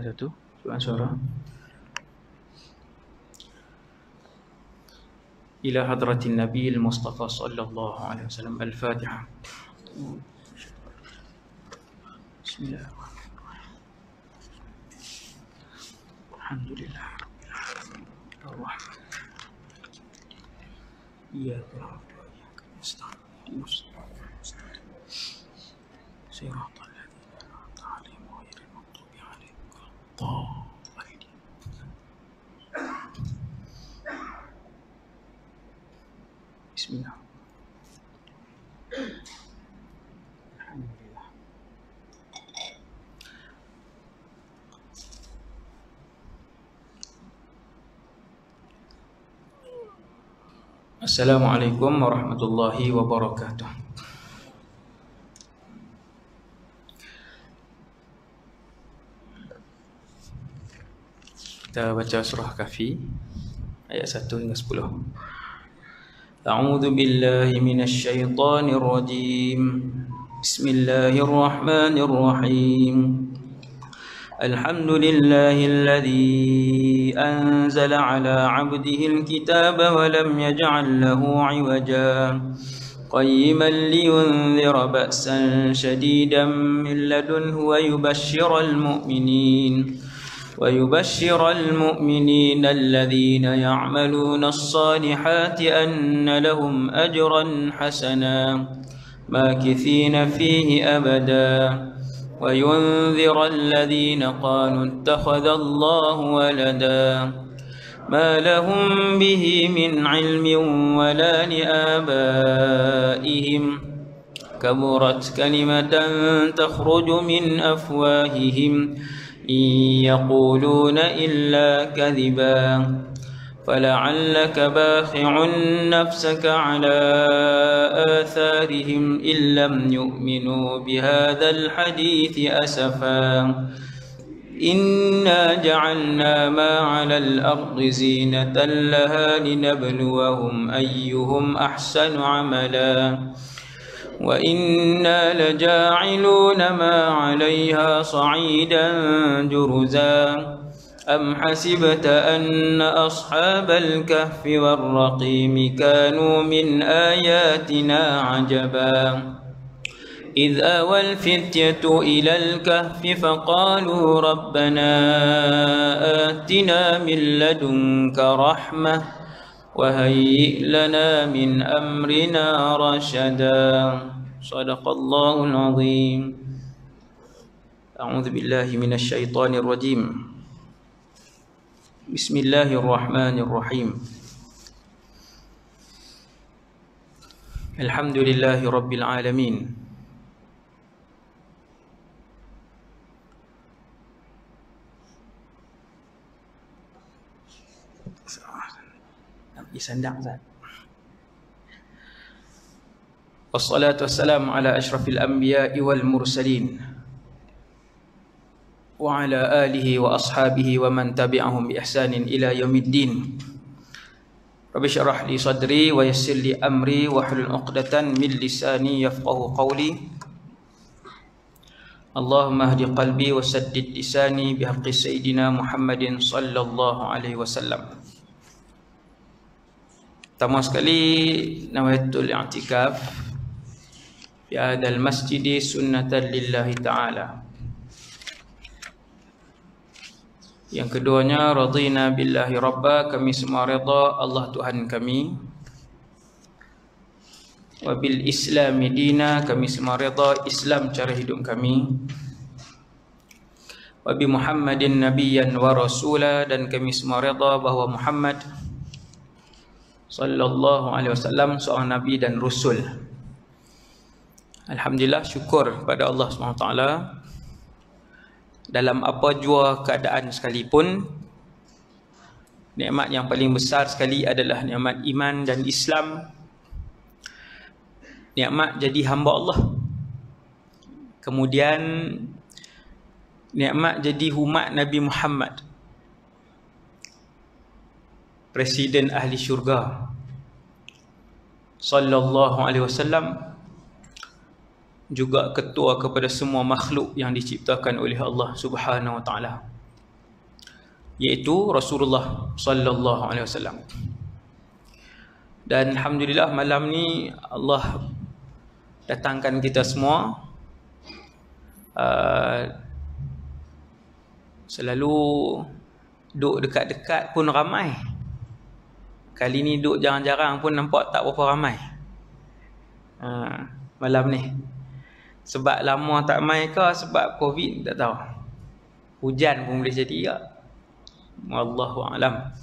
satu suara. Ila hadratin Nabi al-Mustafa sallallahu alaihi wasallam. Al-Fatihah. Bismillahirrahmanirrahim. Alhamdulillah. Ar-Rahman. Iyyaka na'budu wa iyyaka nasta'in. Siratal ladzina an'amta 'alaihim ghairil maghdubi 'alaihim waladdallin. Bismillah. Alhamdulillah. Assalamualaikum warahmatullahi wabarakatuh. Kita baca surah Kahfi ayat 1 hingga 10. A'udzu billahi minasy syaithanir rajim. Bismillahirrahmanirrahim. Alhamdulillahilladzi anzala 'ala 'abdihi al-kitaba wa lam yaj'al lahu 'iwaja qayyiman liyunzira ba'san shadidan min ladunhu ويبشر المؤمنين الذين يعملون الصالحات أن لهم أجرا حسنا ماكثين فيه أبدا وينذر الذين قالوا اتخذ الله ولدا ما لهم به من علم ولا لآبائهم كبرت كلمة تخرج من أفواههم إن يقولون إلا كذبا فلعلك باخع نفسك على آثارهم إن لم يؤمنوا بهذا الحديث أسفا إنا جعلنا ما على الأرض زينة لها لنبلوهم أيهم أحسن عملا وإنا لجاعلون ما عليها صعيدا جرزا أم حسبت أن أصحاب الكهف والرقيم كانوا من آياتنا عجبا إذ آوى الفتية إلى الكهف فقالوا ربنا آتنا من لدنك رحمة وهيئ لنا من أمرنا رشدا صدق الله العظيم. أعوذ بالله من الشيطان الرجيم. بسم الله الرحمن الرحيم. الحمد لله رب العالمين Wassalatu wassalamu ala ashrafil anbiya'i wal mursalin wa ala alihi wa ashabihi wa man tabi'ahum bi ihsanin ila yaumiddin. Rabbi shrah li sadri wa yassir li amri wa hlul 'uqdatan min lisani yafqahu qawli. Allahumma hdi qalbi wa saddid lisani bihaqqi sayyidina Muhammadin sallallahu alaihi wasallam. Pertama sekali, nawaitul i'tikaf fi hadzal masjid sunnatan lillahi ta'ala. Yang keduanya, radina billahi rabba, kami semua redha Allah Tuhan kami. Wa bil islami dina, kami semua redha Islam cara hidup kami. Wa bi Muhammadin nabiyyan wa rasula, dan kami semua redha bahawa Muhammad sallallahu alaihi wasallam seorang nabi dan rasul. Alhamdulillah, syukur pada Allah SWT. Dalam apa jua keadaan sekalipun, nikmat yang paling besar sekali adalah nikmat iman dan Islam. Nikmat jadi hamba Allah. Kemudian nikmat jadi umat Nabi Muhammad, Presiden ahli syurga sallallahu alaihi wasallam, juga ketua kepada semua makhluk yang diciptakan oleh Allah Subhanahu wa taala. iaitu Rasulullah sallallahu alaihi wasallam. Dan alhamdulillah malam ni Allah datangkan kita semua. Selalu duduk dekat-dekat pun ramai. Kali ni duduk jarang-jarang pun nampak tak berapa ramai. Malam ni. Sebab lama tak mai ke sebab Covid tak tahu. Hujan pun boleh jadi ke. Wallahu a'lam.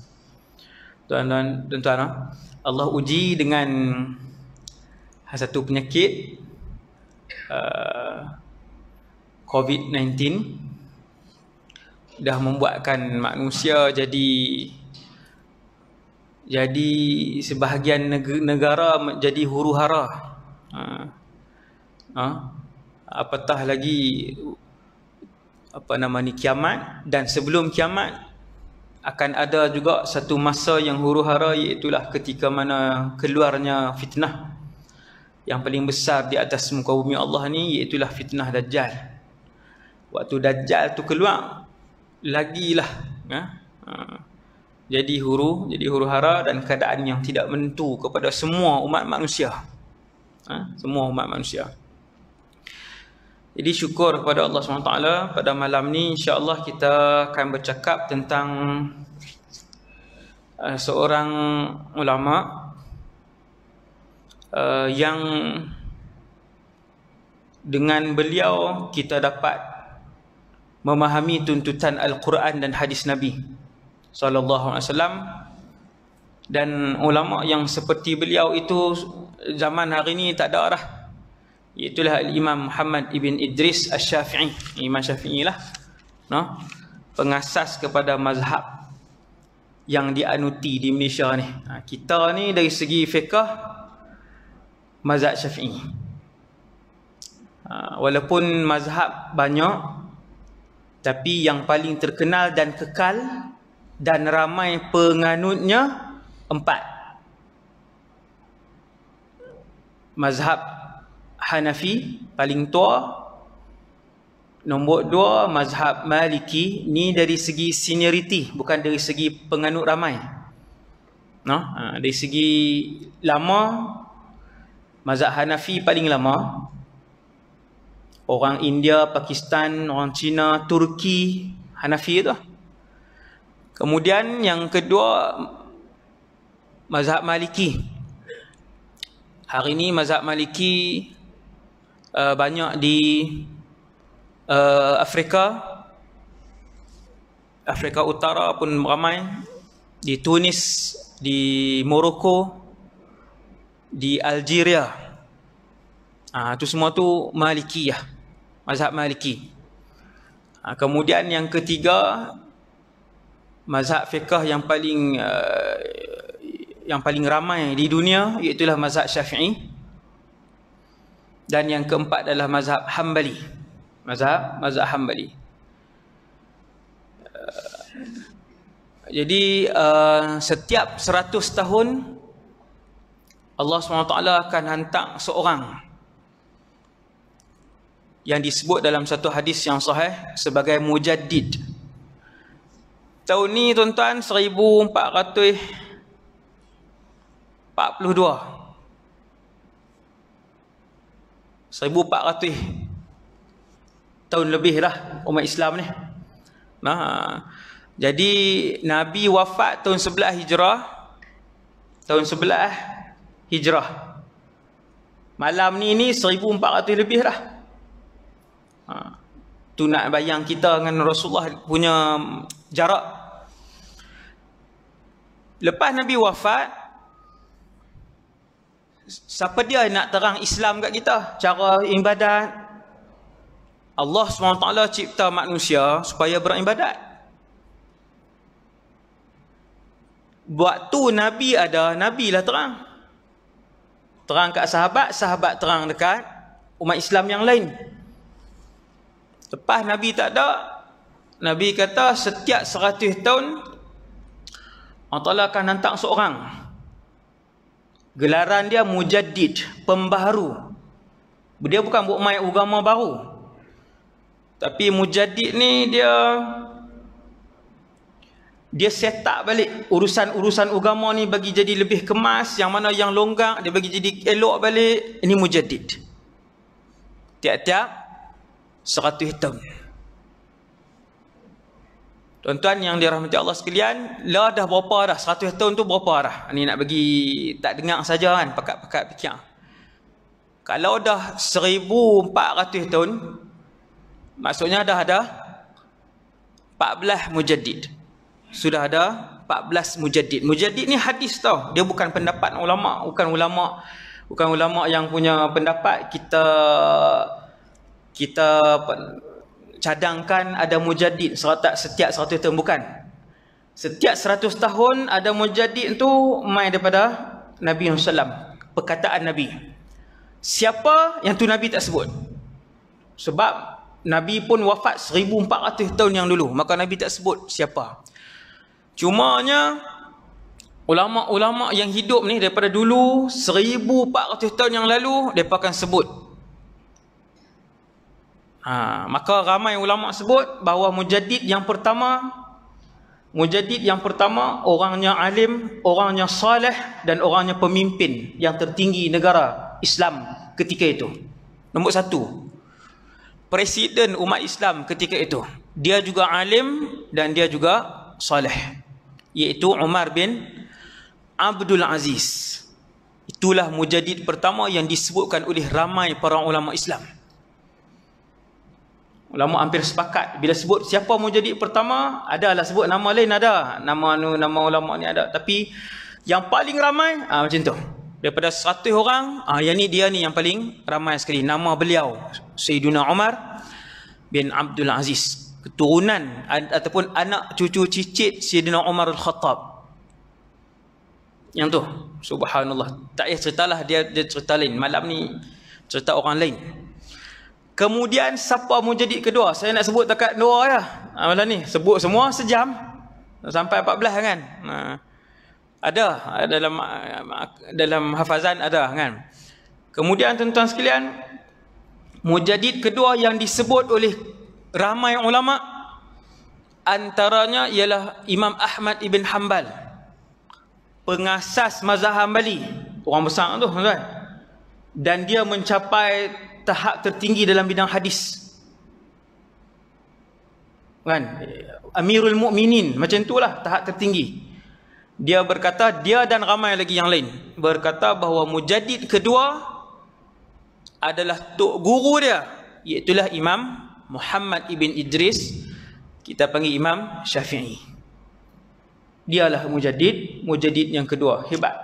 Tuan-tuan, Allah uji dengan satu penyakit COVID-19 dah membuatkan manusia jadi sebahagian negara menjadi huru-hara. Apatah lagi kiamat, dan sebelum kiamat akan ada juga satu masa yang huru-hara, iaitulah ketika mana keluarnya fitnah yang paling besar di atas muka bumi Allah ni, iaitulah fitnah Dajjal. Waktu Dajjal tu keluar lagilah jadi huru-hara dan keadaan yang tidak menentu kepada semua umat manusia. Semua umat manusia. Jadi syukur kepada Allah SWT. Pada malam ni insya-Allah kita akan bercakap tentang seorang ulama yang dengan beliau kita dapat memahami tuntutan Al-Quran dan hadis Nabi sallallahu alaihi wasallam. Dan ulama yang seperti beliau itu zaman hari ni tak ada dah. Iaitulah Imam Muhammad ibn Idris Asy-Syafi'i. Imam Syafi'i lah, pengasas kepada mazhab yang dianuti di Malaysia ni. Kita ni dari segi fiqh mazhab Syafi'i. Walaupun mazhab banyak, tapi yang paling terkenal dan kekal dan ramai penganutnya 4. Mazhab Hanafi paling tua. Nombor 2 mazhab Maliki. Ni dari segi seniority, bukan dari segi penganut ramai. Dari segi lama, mazhab Hanafi paling lama. Orang India, Pakistan, orang Cina, Turki, Hanafi tu. Kemudian yang kedua mazhab Maliki. Hari ni mazhab Maliki banyak di Afrika Utara pun ramai, di Tunis, di Morocco, di Algeria. Itu semua tu Malikiyah, mazhab Maliki. Kemudian yang ketiga mazhab fiqh yang paling ramai di dunia, iaitulah mazhab Syafi'i. Dan yang keempat adalah mazhab Hambali. Mazhab Hambali. Jadi setiap 100 tahun Allah SWT akan hantar seorang yang disebut dalam satu hadis yang sahih sebagai mujaddid. Tahun ni tuan-tuan 1442. 1400 tahun lebih dah umat Islam ni. Jadi Nabi wafat tahun 11 Hijrah. Tahun 11 Hijrah. Malam ni 1400 lebih dah. Tu nak bayang kita dengan Rasulullah punya jarak. Lepas Nabi wafat, siapa dia nak terang Islam kat kita? Cara ibadat. Allah SWT cipta manusia supaya beribadat. Waktu Nabi ada, Nabi lah terang. Terang kat sahabat, sahabat terang dekat umat Islam yang lain. Lepas Nabi tak ada, Nabi kata setiap 100 tahun Allah Ta'ala akan hantar seorang. Gelaran dia mujaddid, pembaharu. Dia bukan buat main agama baru. Tapi mujaddid ni dia Dia set up balik urusan-urusan agama ni bagi jadi lebih kemas, yang mana yang longgar dia bagi jadi elok balik. Ini mujaddid. Tiap-tiap 100 tahun. Tuan-tuan yang dirahmati Allah sekalian, lah dah berapa dah? 100 tahun tu berapa dah? Ni nak bagi tak dengar saja kan, pakat-pakat fikir. Kalau dah 1400 tahun, maksudnya dah ada 14 mujaddid. Sudah ada 14 mujaddid. Mujaddid ni hadis tau. Dia bukan pendapat ulama, bukan ulama yang punya pendapat kita cadangkan ada mujaddid setiap 100 tahun, bukan. Setiap 100 tahun ada mujaddid tu mai daripada Nabi SAW. Perkataan Nabi. Siapa yang tu Nabi tak sebut. Sebab Nabi pun wafat 1400 tahun yang dulu, maka Nabi tak sebut siapa. Cumanya ulama-ulama yang hidup ni daripada dulu 1400 tahun yang lalu, mereka akan sebut. Maka ramai ulama sebut bahawa mujaddid yang pertama orangnya alim, orangnya saleh, dan orangnya pemimpin yang tertinggi negara Islam ketika itu. Nombor 1, presiden umat Islam ketika itu. Dia juga alim dan dia juga saleh, iaitu Umar bin Abdul Aziz. Itulah mujaddid pertama yang disebutkan oleh ramai para ulama Islam. Ulama hampir sepakat bila sebut siapa mujaddid pertama, adalah sebut nama lain, ada nama ulama ni ada, tapi yang paling ramai macam tu. Daripada 100 orang, yang ni dia ni yang paling ramai sekali. Nama beliau Sayyidina Umar bin Abdul Aziz, keturunan ataupun anak cucu cicit Sayyidina Umar Al-Khattab. Yang tu, subhanallah. Tak payah ceritalah, dia cerita lain. Malam ni cerita orang lain. Kemudian siapa mujaddid kedua? Saya nak sebut dekat 2 ya. Malam ni sebut semua sejam sampai 14 kan. Ada dalam hafazan ada kan. Kemudian tuan-tuan sekalian, mujaddid kedua yang disebut oleh ramai ulama antaranya ialah Imam Ahmad ibn Hanbal, pengasas mazhab Hambali, orang besar tu tuan. Dan dia mencapai tahap tertinggi dalam bidang hadis. Kan? Amirul Mukminin, macam itulah tahap tertinggi. Dia berkata, dia dan ramai lagi yang lain berkata bahawa mujaddid kedua adalah tok guru dia, iaitulah Imam Muhammad ibn Idris, kita panggil Imam Syafi'i. Dialah mujaddid yang kedua. Hebat.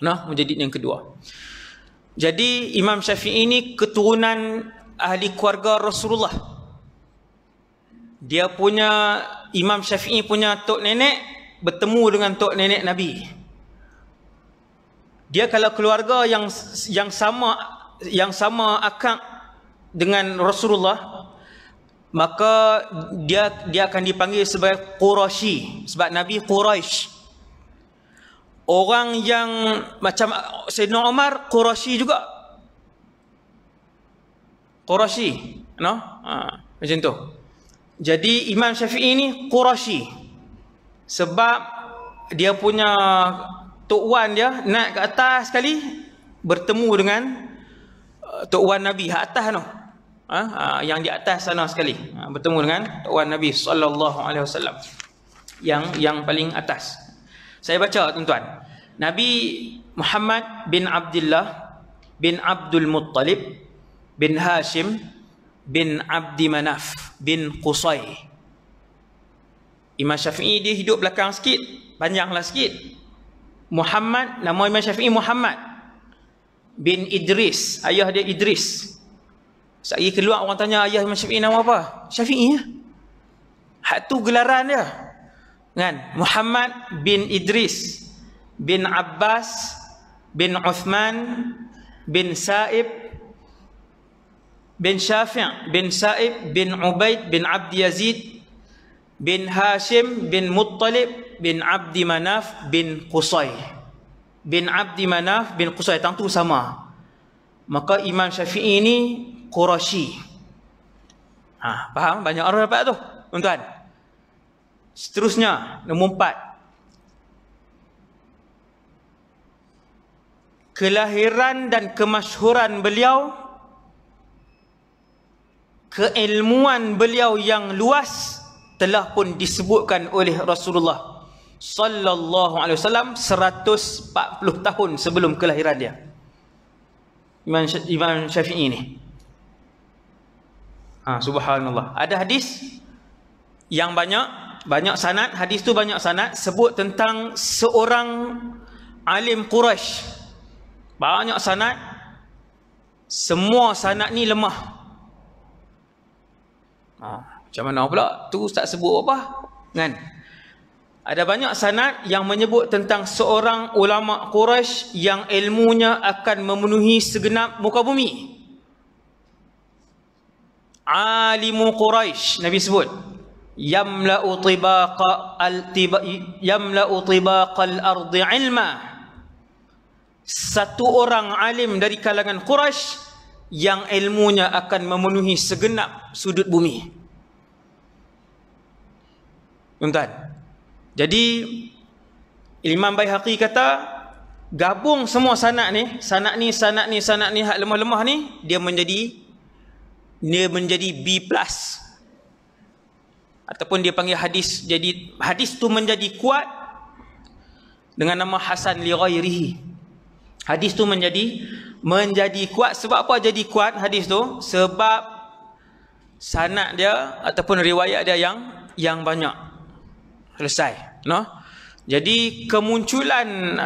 Mujaddid yang kedua. Jadi Imam Syafi'i ini keturunan ahli keluarga Rasulullah. Dia punya, Imam Syafi'i punya tok nenek bertemu dengan tok nenek Nabi. Dia kalau keluarga yang sama akak dengan Rasulullah, maka dia akan dipanggil sebagai Quraisy, sebab Nabi Quraisy. Orang yang macam Sayyidina Umar, Quraisy juga. Quraisy, macam tu. Jadi Imam Syafi'i ni Quraisy, sebab dia punya Tok Wan dia naik ke atas sekali bertemu dengan Tok Wan Nabi hak atas tu. Yang di atas sana sekali bertemu dengan Tok Wan Nabi sallallahu alaihi wasallam. Yang paling atas. Saya baca tuan-tuan. Nabi Muhammad bin Abdullah bin Abdul Muttalib bin Hashim bin Abdi Manaf bin Qusay. Imam Syafi'i dia hidup belakang sikit, panjanglah sikit. Muhammad, nama Imam Syafi'i Muhammad bin Idris, ayah dia Idris. Sekali keluar orang tanya ayah Imam Syafi'i nama apa? Syafi'i ya. Hak tu gelaran dia. Kan? Muhammad bin Idris bin Abbas bin Uthman bin Sa'ib bin Syafi' bin Sa'ib bin Ubaid bin Abdi Yazid bin Hashim bin Muttalib bin Abdi Manaf bin Qusay. Bin Abdi Manaf bin Qusay, tentu sama. Maka Imam Syafi'i ini Quraisy. Faham? Banyak orang dapat tu, tuan-tuan. Seterusnya, nombor 4. Kelahiran dan kemasyhuran beliau, keilmuan beliau yang luas telah pun disebutkan oleh Rasulullah sallallahu alaihi wasallam 140 tahun sebelum kelahiran dia. Imam Syafi'i ni. Subhanallah. Ada hadis yang banyak sanad, hadis tu banyak sanad sebut tentang seorang alim Quraisy. Banyak sanad. Semua sanad ni lemah. Macam mana pula? Tu ustaz sebut apa? Kan? Ada banyak sanad yang menyebut tentang seorang ulama Quraisy yang ilmunya akan memenuhi segenap muka bumi. Alimu Quraisy, Nabi sebut, yamla'u tibaqal ardi ilma. Satu orang alim dari kalangan Quraisy yang ilmunya akan memenuhi segenap sudut bumi. Tuan-tuan, jadi Imam Baihaqi kata, gabung semua sanad ni hak lemah-lemah ni, dia menjadi B+. Ataupun dia panggil hadis, jadi hadis tu menjadi kuat dengan nama hasan li ghairihi. Hadis tu menjadi kuat. Sebab apa jadi kuat hadis tu? Sebab sanad dia ataupun riwayat dia yang banyak. Selesai, no? Jadi kemunculan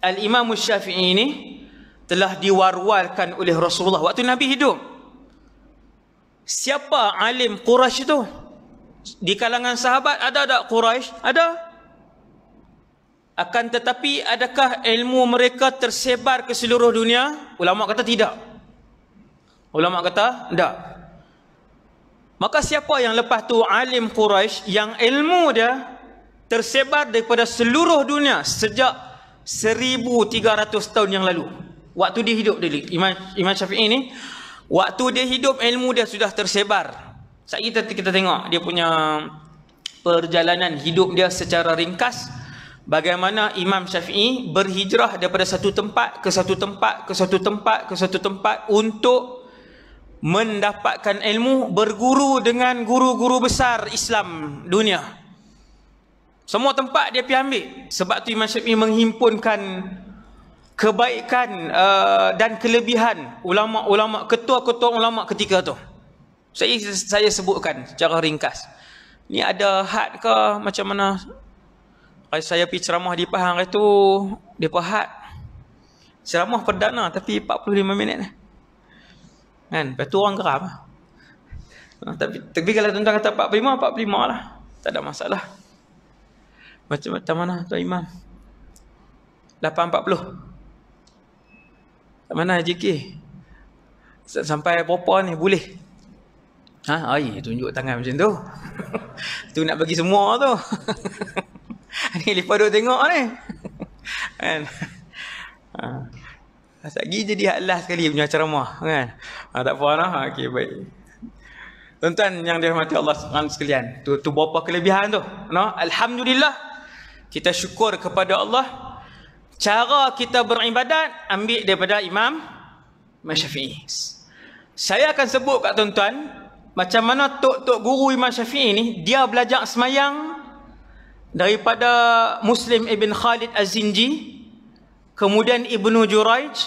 Al-Imam Syafi'i ini telah diwar-warkan oleh Rasulullah waktu Nabi hidup. Siapa alim Quraisy itu? Di kalangan sahabat ada tak Quraisy? Ada. Akan tetapi adakah ilmu mereka tersebar ke seluruh dunia? Ulama kata tidak. Ulama kata tidak. Maka siapa yang lepas tu alim Quraisy yang ilmu dia tersebar daripada seluruh dunia sejak 1300 tahun yang lalu. Waktu dia hidup dia, Imam Syafi'i ni, waktu dia hidup ilmu dia sudah tersebar. Kita tengok dia punya perjalanan hidup dia secara ringkas. Bagaimana Imam Syafi'i berhijrah daripada satu tempat ke satu tempat ke satu tempat ke satu tempat untuk mendapatkan ilmu, berguru dengan guru-guru besar Islam dunia. Semua tempat dia pergi ambil. Sebab tu Imam Syafi'i menghimpunkan kebaikan dan kelebihan ulama-ulama, ketua-ketua ulama ketika tu. Saya sebutkan secara ringkas. Ni ada had ke macam mana? Kalau saya pergi ceramah di Pahang itu, dia had ceramah perdana tapi 45 minit kan, lepas tu orang geram. Tapi kalau tuan-tuan kata 45 lah, tak ada masalah. Macam mana Tuan Imam? 8.40 mana JK? Sampai berapa ni boleh? Tunjuk tangan macam tu. Tu nak bagi semua tu. Ni lepas duk tengok ni. Kan? Lagi jadi hak last sekali punya ceramah kan. Tak apa lah. Okey, baik. Tuan-tuan yang dirahmati Allah sekalian, tu berapa kelebihan tu, no? Alhamdulillah, kita syukur kepada Allah. Cara kita beribadat ambil daripada Imam Syafi'i. Saya akan sebut kat tuan-tuan macam mana tok guru Imam Syafi'i ni, dia belajar semayang daripada Muslim Ibn Khalid Az-Zinji, kemudian Ibnu Juraij,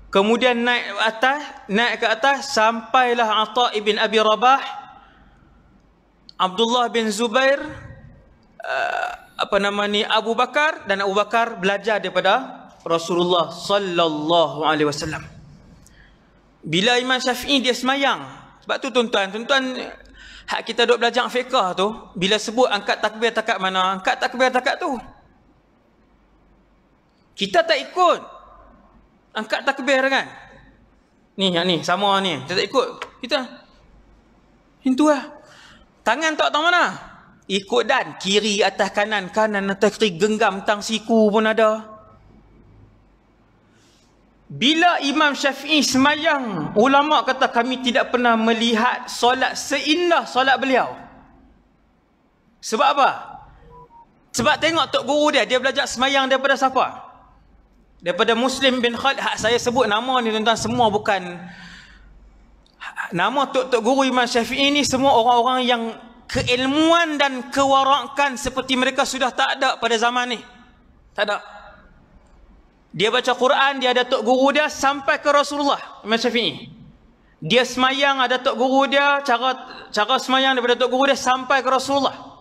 kemudian naik ke atas sampailah Atha ibn Abi Rabah, Abdullah bin Zubair, Abu Bakar, dan Abu Bakar belajar daripada Rasulullah sallallahu alaihi wasallam. Bila Imam Syafi'i dia semayang, sebab tu tuan-tuan hak kita duk belajar fiqh tu, bila sebut angkat takbir takat mana, angkat takbir takat tu. Kita tak ikut angkat takbir kan? Ni sama ni. Kita tak ikut. Kita itu lah. Tangan tak tahu mana. Ikut dan kiri atas kanan, kanan atas kiri, genggam tang siku pun ada. Bila Imam Syafi'i semayang, ulama kata kami tidak pernah melihat solat seindah solat beliau. Sebab apa? Sebab tengok tok guru dia belajar semayang daripada siapa? Daripada Muslim bin Khalid. Saya sebut nama ni tuan-tuan, semua bukan nama tok guru Imam Syafi'i ni, semua orang-orang yang keilmuan dan kewarakan seperti mereka sudah tak ada pada zaman ni. Tak ada. Dia baca Quran, dia ada tok guru dia sampai ke Rasulullah Imam Syafi'i. Dia semayang, ada tok guru dia, cara semayang daripada tok guru dia sampai ke Rasulullah.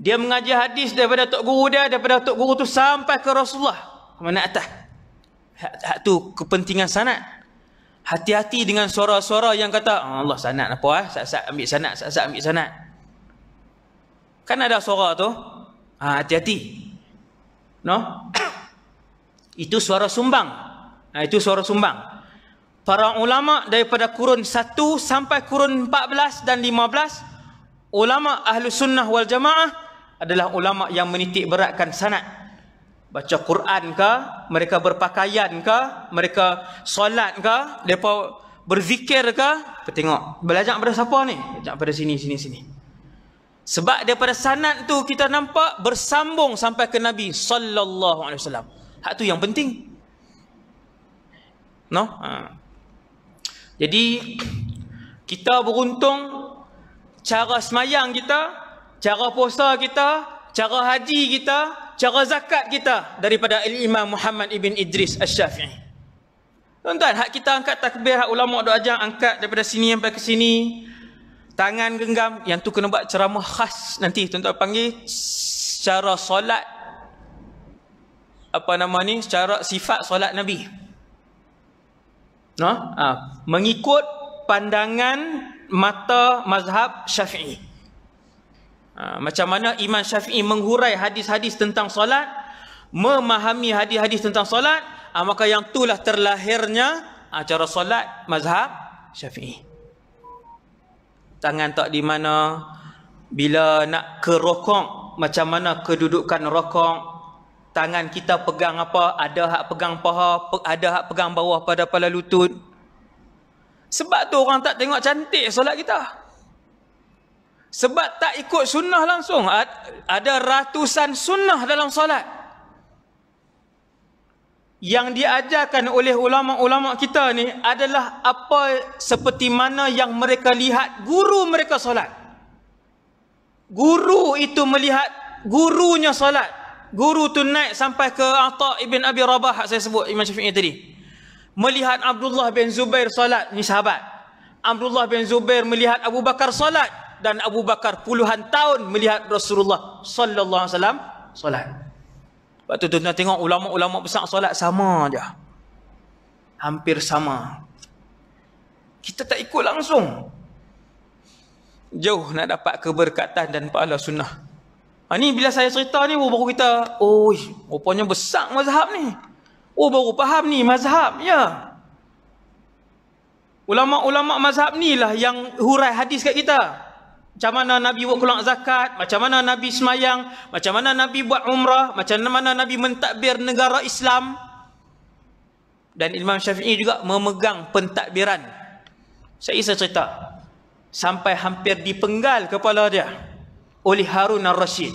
Dia mengaji hadis daripada tok guru dia, daripada tok guru tu sampai ke Rasulullah. Mana atas? Hak tu kepentingan sanad. Hati-hati dengan suara-suara yang kata, Allah sanad apa sat-sat ambil sanad, sat-sat ambil sanad. Kan ada suara tu. Hati-hati. No? Itu suara sumbang. Itu suara sumbang. Para ulama daripada kurun 1 sampai kurun 14 dan 15, ulama ahlu sunnah wal jamaah adalah ulama yang menitik beratkan sanad. Baca Quran ke, mereka berpakaian ke, mereka solat ke, mereka berzikir ke, tengok belajar pada siapa ni? Belajar pada sini. Sebab daripada sanad tu kita nampak bersambung sampai ke Nabi sallallahu alaihi wasallam. Hak tu yang penting. No? Jadi kita beruntung cara semayang kita, cara puasa kita, cara haji kita, cara zakat kita daripada Imam Muhammad ibn Idris Asy-Syafi'i. Tuan-tuan, hak kita angkat takbir, hak ulama duk ajar angkat daripada sini sampai ke sini. Tangan genggam, yang tu kena buat ceramah khas nanti tuan-tuan panggil secara solat, apa nama ni, secara sifat solat Nabi. No? Mengikut pandangan mata mazhab Syafi'i. Macam mana Imam Syafi'i menghurai hadis-hadis tentang solat, memahami hadis-hadis tentang solat, maka yang itulah terlahirnya cara solat mazhab Syafi'i. Tangan tak di mana, bila nak ke rokok, macam mana kedudukan rokok, tangan kita pegang apa, ada hak pegang paha, ada hak pegang bawah pada kepala lutut. Sebab tu orang tak tengok cantik solat kita. Sebab tak ikut sunnah langsung. Ada ratusan sunnah dalam solat yang diajarkan oleh ulama-ulama kita ni adalah apa seperti mana yang mereka lihat guru mereka solat. Guru itu melihat gurunya solat. Guru tu naik sampai ke Atha ibn Abi Rabah, saya sebut Imam Syafi'i tadi. Melihat Abdullah bin Zubair solat, ni sahabat. Abdullah bin Zubair melihat Abu Bakar solat, dan Abu Bakar puluhan tahun melihat Rasulullah sallallahu alaihi wasallam solat. Sebab tu tuan-tuan tengok ulama-ulama besar solat sama aja. Hampir sama. Kita tak ikut langsung. Jauh nak dapat keberkatan dan pahala sunnah. Ni bila saya cerita ni baru kita, rupanya besar mazhab ni. Baru faham ni mazhab, ya. Ulama-ulama mazhab ni lah yang hurai hadis kat kita. Macam mana Nabi buat keluar zakat, macam mana Nabi semayang, macam mana Nabi buat umrah, macam mana Nabi mentadbir negara Islam. Dan Imam Syafi'i juga memegang pentadbiran. Saya cerita sampai hampir dipenggal kepala dia oleh Harun al-Rashid.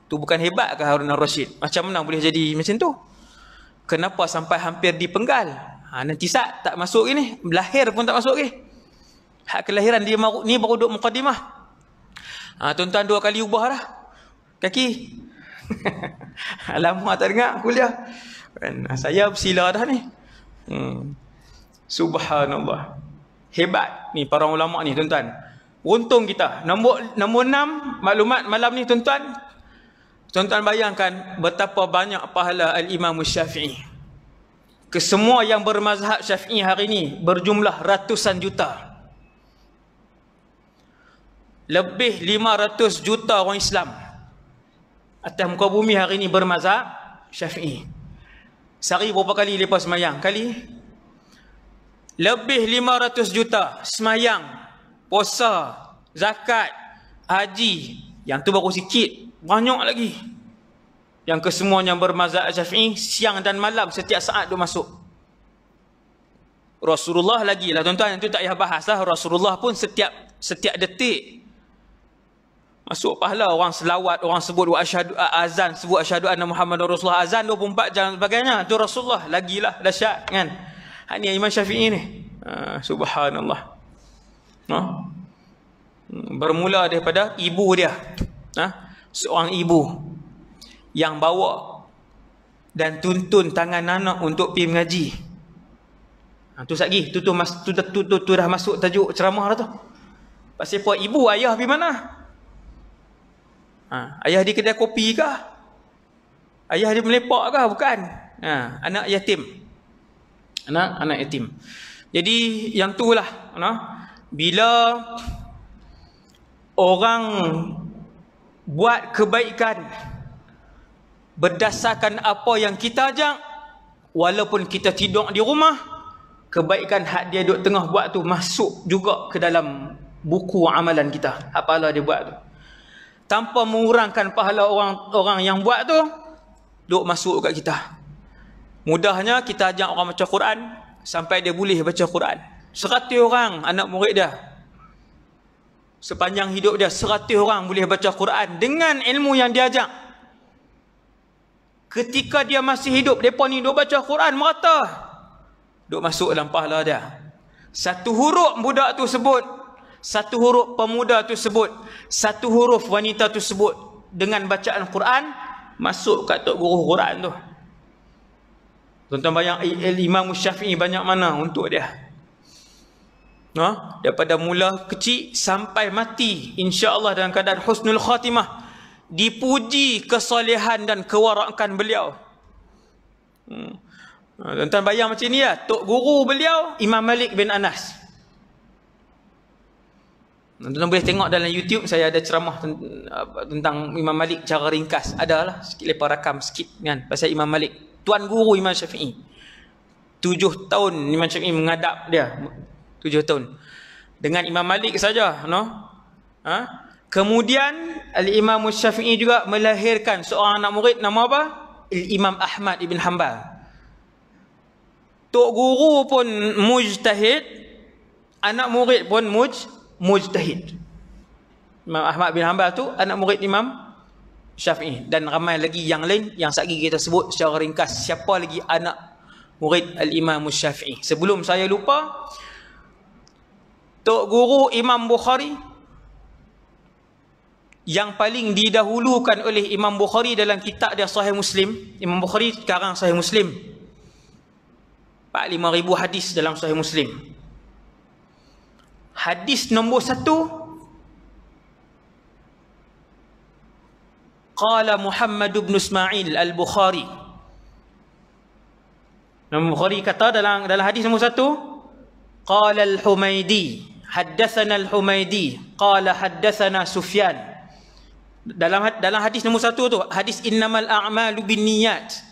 Tu bukan hebat ke Harun al-Rashid? Macam mana boleh jadi macam tu? Kenapa sampai hampir dipenggal? Nanti tak masuk ni, lahir pun tak masuk ni. Hak kelahiran dia ni baru duduk mukadimah. Tuan-tuan 2 kali ubah dah kaki. Lama tak dengar kuliah. Saya bersila dah ni. Subhanallah. Hebat ni para ulama ni tuan-tuan. Untung kita. Nombor 6 maklumat malam ni tuan-tuan. Tuan-tuan bayangkan betapa banyak pahala Al-Imam Syafi'i. Kesemua yang bermazhab Syafi'i hari ni berjumlah ratusan juta. Lebih 500 juta orang Islam atas muka bumi hari ni bermazhab Syafi'i. Sehari berapa kali lepas semayang? Kali? Lebih 500 juta semayang, puasa, zakat, haji. Yang tu baru sikit, banyak lagi. Yang kesemuanya bermazhab Syafi'i, siang dan malam setiap saat dia masuk. Rasulullah lagi lah tuan-tuan, yang tu tak payah bahas lah. Rasulullah pun setiap detik Masuk pahala orang selawat, orang sebut asyhadu, azan sebut asyhadu anna Muhammadar Rasulullah, azan 24 jam sebagainya, tu Rasulullah, lagilah dahsyat kan. Ini Imam Syafi'i ni. Subhanallah. Bermula daripada ibu dia. Seorang ibu yang bawa dan tuntun tangan anak untuk pergi mengaji. Tu lagi, tu dah masuk tajuk ceramah dah tu. Pasal apa ibu ayah pergi mana? Ayah di kedai kopi kah? Ayah di melepak kah? Bukan. Anak yatim. Anak yatim. Jadi yang tu lah, bila orang buat kebaikan berdasarkan apa yang kita ajak, walaupun kita tidur di rumah, kebaikan hak dia duduk tengah buat tu masuk juga ke dalam buku amalan kita. Apa pahala dia buat tu, tanpa mengurangkan pahala orang yang buat tu, duk masuk kat kita. Mudahnya kita ajak orang baca Quran sampai dia boleh baca Quran. 100 orang anak murid dia, sepanjang hidup dia 100 orang boleh baca Quran dengan ilmu yang dia ajak. Ketika dia masih hidup, mereka ni duk baca Quran merata, duk masuk dalam pahala dia. Satu huruf budak tu sebut, satu huruf pemuda tu sebut, satu huruf wanita tu sebut dengan bacaan Quran, masuk kat tok guru Quran tu. Tuan-tuan bayang Imam Syafi'i banyak mana untuk dia. Daripada mula kecil sampai mati, insya-Allah dalam keadaan husnul khatimah, dipuji kesolehan dan kewarakan beliau. Tuan-tuan bayang macam ni lah, tok guru beliau Imam Malik bin Anas. Tuan-tuan boleh tengok dalam YouTube, saya ada ceramah tentang Imam Malik cara ringkas. Adalah sikit lepas rakam sikit kan pasal Imam Malik, tuan guru Imam Syafi'i. 7 tahun Imam Syafi'i mengadap dia. 7 tahun dengan Imam Malik saja, Kemudian Al-Imam Syafi'i juga melahirkan seorang anak murid nama apa? Imam Ahmad ibn Hanbal. Tok guru pun mujtahid, anak murid pun mujtahid. Imam Ahmad bin Hanbal tu anak murid Imam Syafi'i, dan ramai lagi yang lain yang sekali kita sebut secara ringkas siapa lagi anak murid Al-Imam Syafi'i. Sebelum saya lupa, tok guru Imam Bukhari yang paling didahulukan oleh Imam Bukhari dalam kitab dia Sahih Muslim. Imam Bukhari sekarang Sahih Muslim 45,000 hadis dalam Sahih Muslim. Hadis nombor 1, qala Muhammad bin Ismail Al-Bukhari. Imam Bukhari kata dalam hadis nombor 1, qala Al-Humaidi, haddatsana Al-Humaidi, qala haddatsana Sufyan. Dalam hadis nombor 1 tu, hadis innamal a'malu binniyat.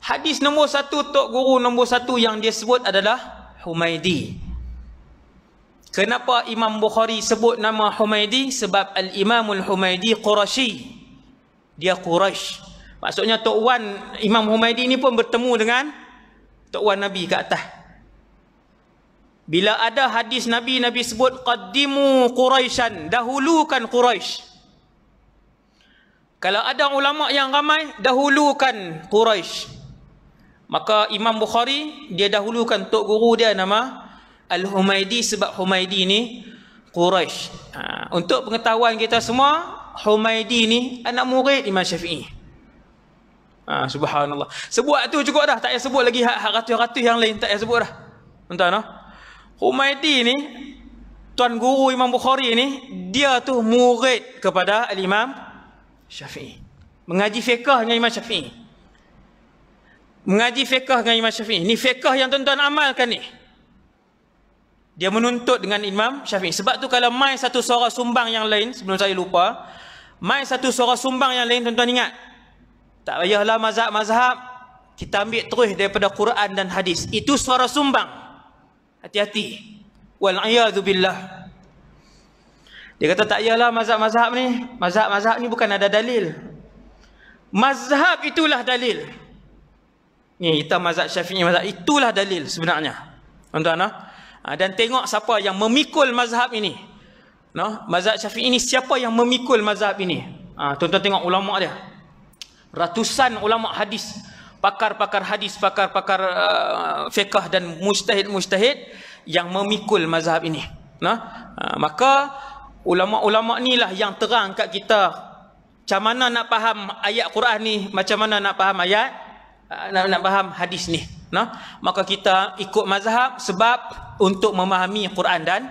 Hadis nombor 1, tok guru nombor 1 yang dia sebut adalah Humaidi. Kenapa Imam Bukhari sebut nama Humaidi? Sebab Al-Imamul Humaidi Quraisy. Dia Quraisy. Maksudnya tok wan Imam Humaidi ni pun bertemu dengan tok wan Nabi kat atas. Bila ada hadis Nabi sebut qaddimu Quraisyan, dahulukan Quraisy. Kalau ada ulama yang ramai, dahulukan Quraisy. Maka Imam Bukhari dia dahulukan tok guru dia nama Al-Humaidi, sebab Humaidi ni Quraisy. Untuk pengetahuan kita semua, Humaidi ni anak murid Imam Syafi'i. Subhanallah. Sebut tu cukup dah, tak payah sebut lagi ratus-ratus yang lain, tak payah sebut dah. Tuan-tuan, Humaidi ni tuan guru Imam Bukhari ni, dia tu murid kepada Al-Imam Syafi'i. Mengaji fiqh dengan Imam Syafi'i. Mengaji fiqh dengan Imam Syafi'i. Ni fiqh yang tuan-tuan amalkan ni. Dia menuntut dengan Imam Syafi'i. Sebab tu kalau mai satu suara sumbang yang lain, sebelum saya lupa, mai satu suara sumbang yang lain, tuan-tuan ingat, tak payahlah mazhab-mazhab, kita ambil terus daripada Quran dan hadis. Itu suara sumbang. Hati-hati. Wal'iyadhu billah. Dia kata tak payahlah mazhab-mazhab ni. Mazhab-mazhab ni bukan ada dalil. Mazhab itulah dalil. Ni kita mazhab Syafi'i, mazhab itulah dalil sebenarnya. Tuan-tuan, dan tengok siapa yang memikul mazhab ini. No, mazhab Syafi'i ini siapa yang memikul mazhab ini? Tuan-tuan tengok ulama dia. Ratusan ulama hadis, pakar-pakar hadis, pakar-pakar fiqh dan mujtahid-mujtahid yang memikul mazhab ini. No? Maka ulama-ulama inilah yang terang kat kita macam mana nak faham ayat Quran ni, macam mana nak faham ayat nak faham hadis ni. No? Maka kita ikut mazhab sebab untuk memahami Quran dan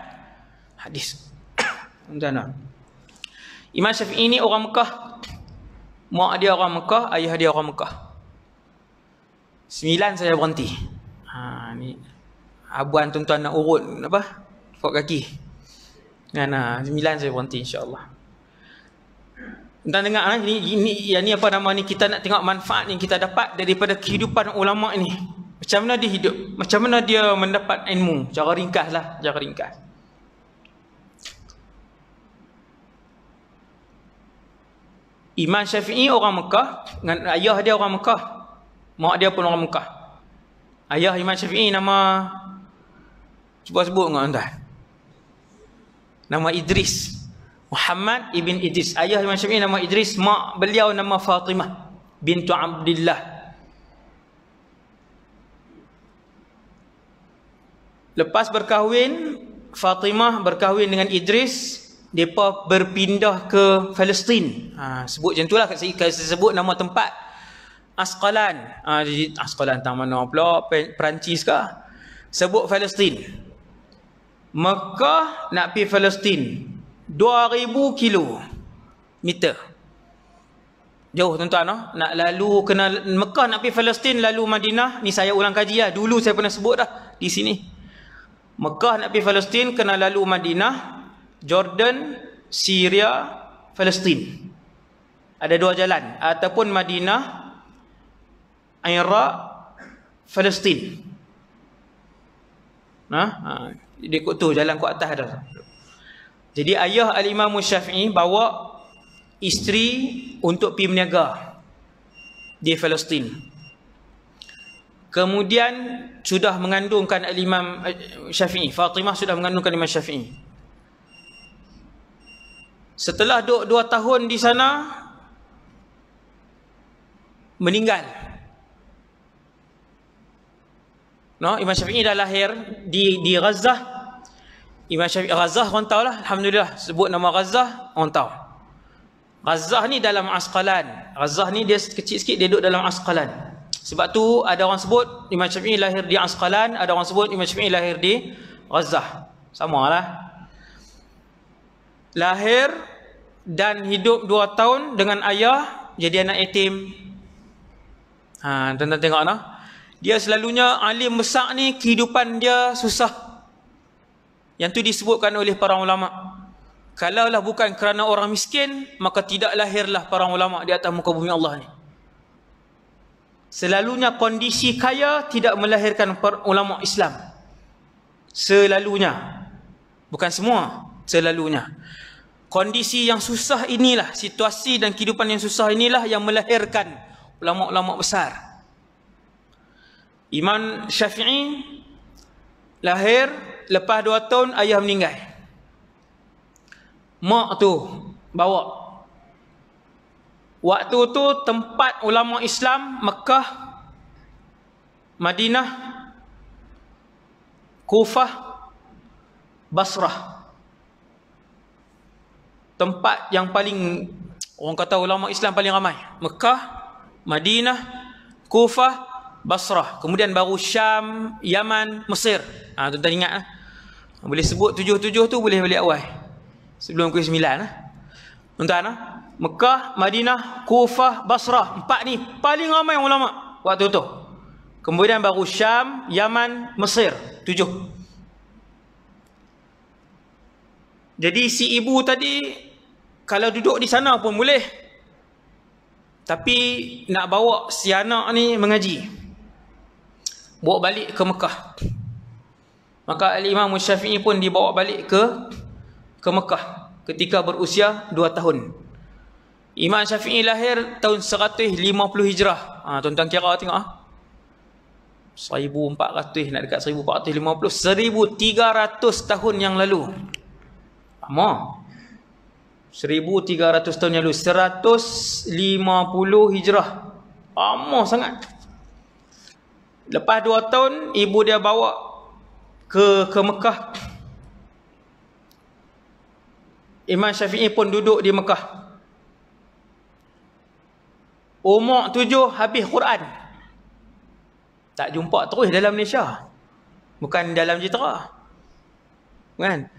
hadis. Imam Syafi'i ini orang Mekah. Mak dia orang Mekah, ayah dia orang Mekah. 9 saya berhenti. Ni abuan tuan-tuan nak urut apa? Fok kaki. 9 saya berhenti insya-Allah. Tuan dengar ini apa nama ni, kita nak tengok manfaat yang kita dapat daripada kehidupan ulama ini. Macam mana dia hidup? Macam mana dia mendapat ilmu? Cara ringkaslah, cara ringkas. Imam Syafi'i orang Mekah, dengan ayah dia orang Mekah, mak dia pun orang Mekah. Ayah Imam Syafi'i nama, cuba sebut dengan anda. Nama Idris, Muhammad ibn Idris. Ayah Imam Syafi'i nama Idris, mak beliau nama Fatimah bintu Abdullah. Lepas berkahwin, Fatimah berkahwin dengan Idris, mereka berpindah ke Palestin. Sebut macam itulah. Saya sebut nama tempat Asqalan. Jadi Asqalan tak mana pula, Perancis kah? Sebut Palestin. Mekah nak pergi Palestin 2000 kilometer. Jauh tuan-tuan. Nak lalu kena Mekah nak pergi Palestin, lalu Madinah. Ni saya ulang kaji lah. Dulu saya pernah sebut dah di sini. Mekah nak pergi Palestin kena lalu Madinah, Jordan, Syria, Palestin. Ada 2 jalan. Ataupun Madinah, Iraq, Palestin. Dia ikut tu, jalan ke atas dah. Jadi ayah Al-Imam Syafi'i bawa isteri untuk pergi berniaga di Palestin. Kemudian sudah mengandungkan Al-Imam Syafi'i. Fatimah sudah mengandungkan Imam Syafi'i. Setelah duduk 2 tahun di sana, meninggal. Imam Syafi'i dah lahir di Gaza. Imam Syafi'i, Gaza orang tahu lah, alhamdulillah, sebut nama Gaza orang tahu. Gaza ni dalam Asqalan. Gaza ni dia kecil sikit, dia duduk dalam Asqalan. Sebab tu ada orang sebut Imam Syafi'i lahir di Asqalan, ada orang sebut Imam Syafi'i lahir di Gaza. Samalah. Lahir dan hidup 2 tahun dengan ayah, jadi anak yatim. Tuan-tuan tengok nah. Dia selalunya alim besar ni, kehidupan dia susah. Yang tu disebutkan oleh para ulama. Kalaulah bukan kerana orang miskin, maka tidak lahirlah para ulama di atas muka bumi Allah ni. Selalunya kondisi kaya tidak melahirkan ulama Islam. Selalunya. Bukan semua, selalunya. Kondisi yang susah inilah, situasi dan kehidupan yang susah inilah yang melahirkan ulama-ulama besar. Imam Syafi'i lahir, lepas 2 tahun ayah meninggal. Mak tu bawa. Waktu tu tempat ulama Islam Mekah, Madinah, Kufah, Basrah. Tempat yang paling, orang kata ulama Islam paling ramai. Mekah, Madinah, Kufah, Basrah. Kemudian baru Syam, Yaman, Mesir. Tuan-tuan ingat. Boleh sebut 7 tu boleh balik awal. Sebelum ke 9. Tuan-tuan. Mekah, Madinah, Kufah, Basrah. 4 ni paling ramai ulama waktu tu. Kemudian baru Syam, Yaman, Mesir. 7. Jadi si ibu tadi kalau duduk di sana pun boleh. Tapi nak bawa si anak ni mengaji, bawa balik ke Mekah. Maka Al-Imam Syafi'i pun dibawa balik ke Mekah ketika berusia 2 tahun. Imam Syafi'i lahir tahun 150 Hijrah. Tuan-tuan kira tengok 1400 nak dekat 1450, 1300 tahun yang lalu. Lama. 1300 tahun yang lalu, 150 hijrah. Lama sangat. Lepas 2 tahun ibu dia bawa ke Mekah. Imam Syafi'i pun duduk di Mekah. Umur 7 habis Quran. Tak jumpa terus dalam Malaysia. Bukan dalam jitera. Kan?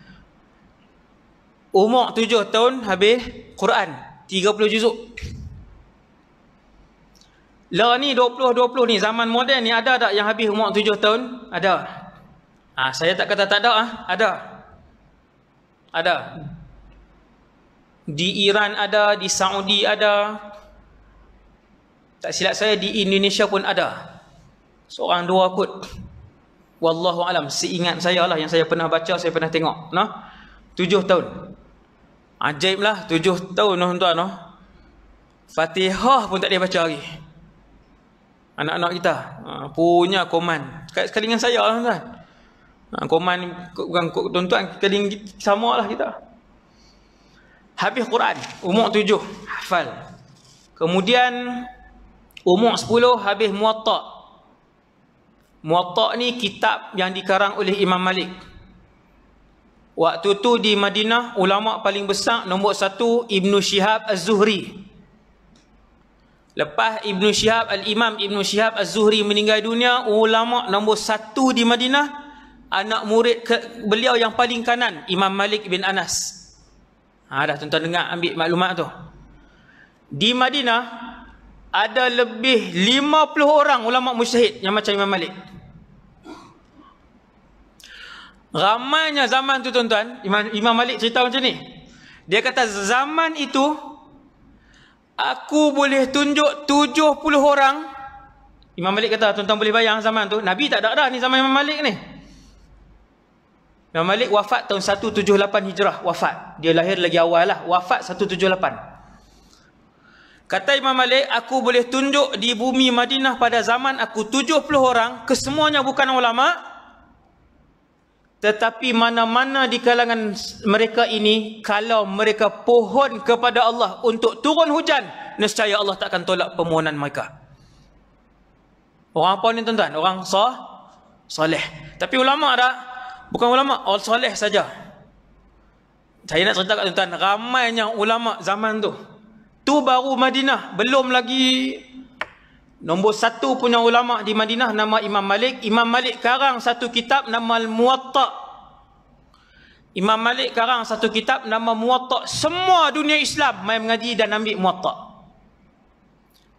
Umur 7 tahun habis Quran. 30 juzuk. Lah ni 2020 ni, zaman moden ni, ada tak yang habis umur 7 tahun? Ada. Saya tak kata tak ada. Ada. Ada. Di Iran ada, di Saudi ada. Tak silap saya di Indonesia pun ada. Seorang dua kot. Wallahu alam, seingat saya lah, yang saya pernah baca, saya pernah tengok. 7 tahun. Ajaib lah, 7 tahun tuan-tuan. Fatihah pun tak dia baca lagi. Anak-anak kita punya koman. Sekali dengan saya lah tuan. Koman bukan tuan-tuan, sekali sama lah kita. Habis Quran, umur 7 hafal. Kemudian umur 10 habis Muwatta. Muwatta ni kitab yang dikarang oleh Imam Malik. Waktu tu di Madinah, ulama paling besar nombor 1 Ibnu Syihab Az-Zuhri. Lepas Ibnu Syihab, Al-Imam Ibnu Syihab Az-Zuhri meninggal dunia, ulama nombor 1 di Madinah, anak murid beliau yang paling kanan, Imam Malik bin Anas. Dah tuan-tuan dengar, ambil maklumat tu. Di Madinah ada lebih 50 orang ulama mujtahid yang macam Imam Malik. Ramainya zaman tu tuan-tuan, Imam Malik cerita macam ni. Dia kata zaman itu aku boleh tunjuk 70 orang. Imam Malik kata, tuan-tuan boleh bayang zaman tu, Nabi tak ada dah ni zaman Imam Malik ni. Imam Malik wafat tahun 178 Hijrah, wafat. Dia lahir lagi awal lah, wafat 178. Kata Imam Malik, aku boleh tunjuk di bumi Madinah pada zaman aku 70 orang, kesemuanya bukan ulama. Tetapi mana-mana di kalangan mereka ini, kalau mereka pohon kepada Allah untuk turun hujan, nescaya Allah tak akan tolak permohonan mereka. Orang apa ni tuan-tuan? Orang soleh. Tapi ulama tak? Bukan ulama, orang soleh saja. Saya nak cerita kat tuan-tuan, ramainya ulama zaman tu. Tu baru Madinah, belum lagi nombor 1 punya ulama di Madinah nama Imam Malik. Imam Malik karang satu kitab nama Al-Muwatta. Imam Malik karang satu kitab nama Muwatta. Semua dunia Islam mai mengaji dan ambil Muwatta.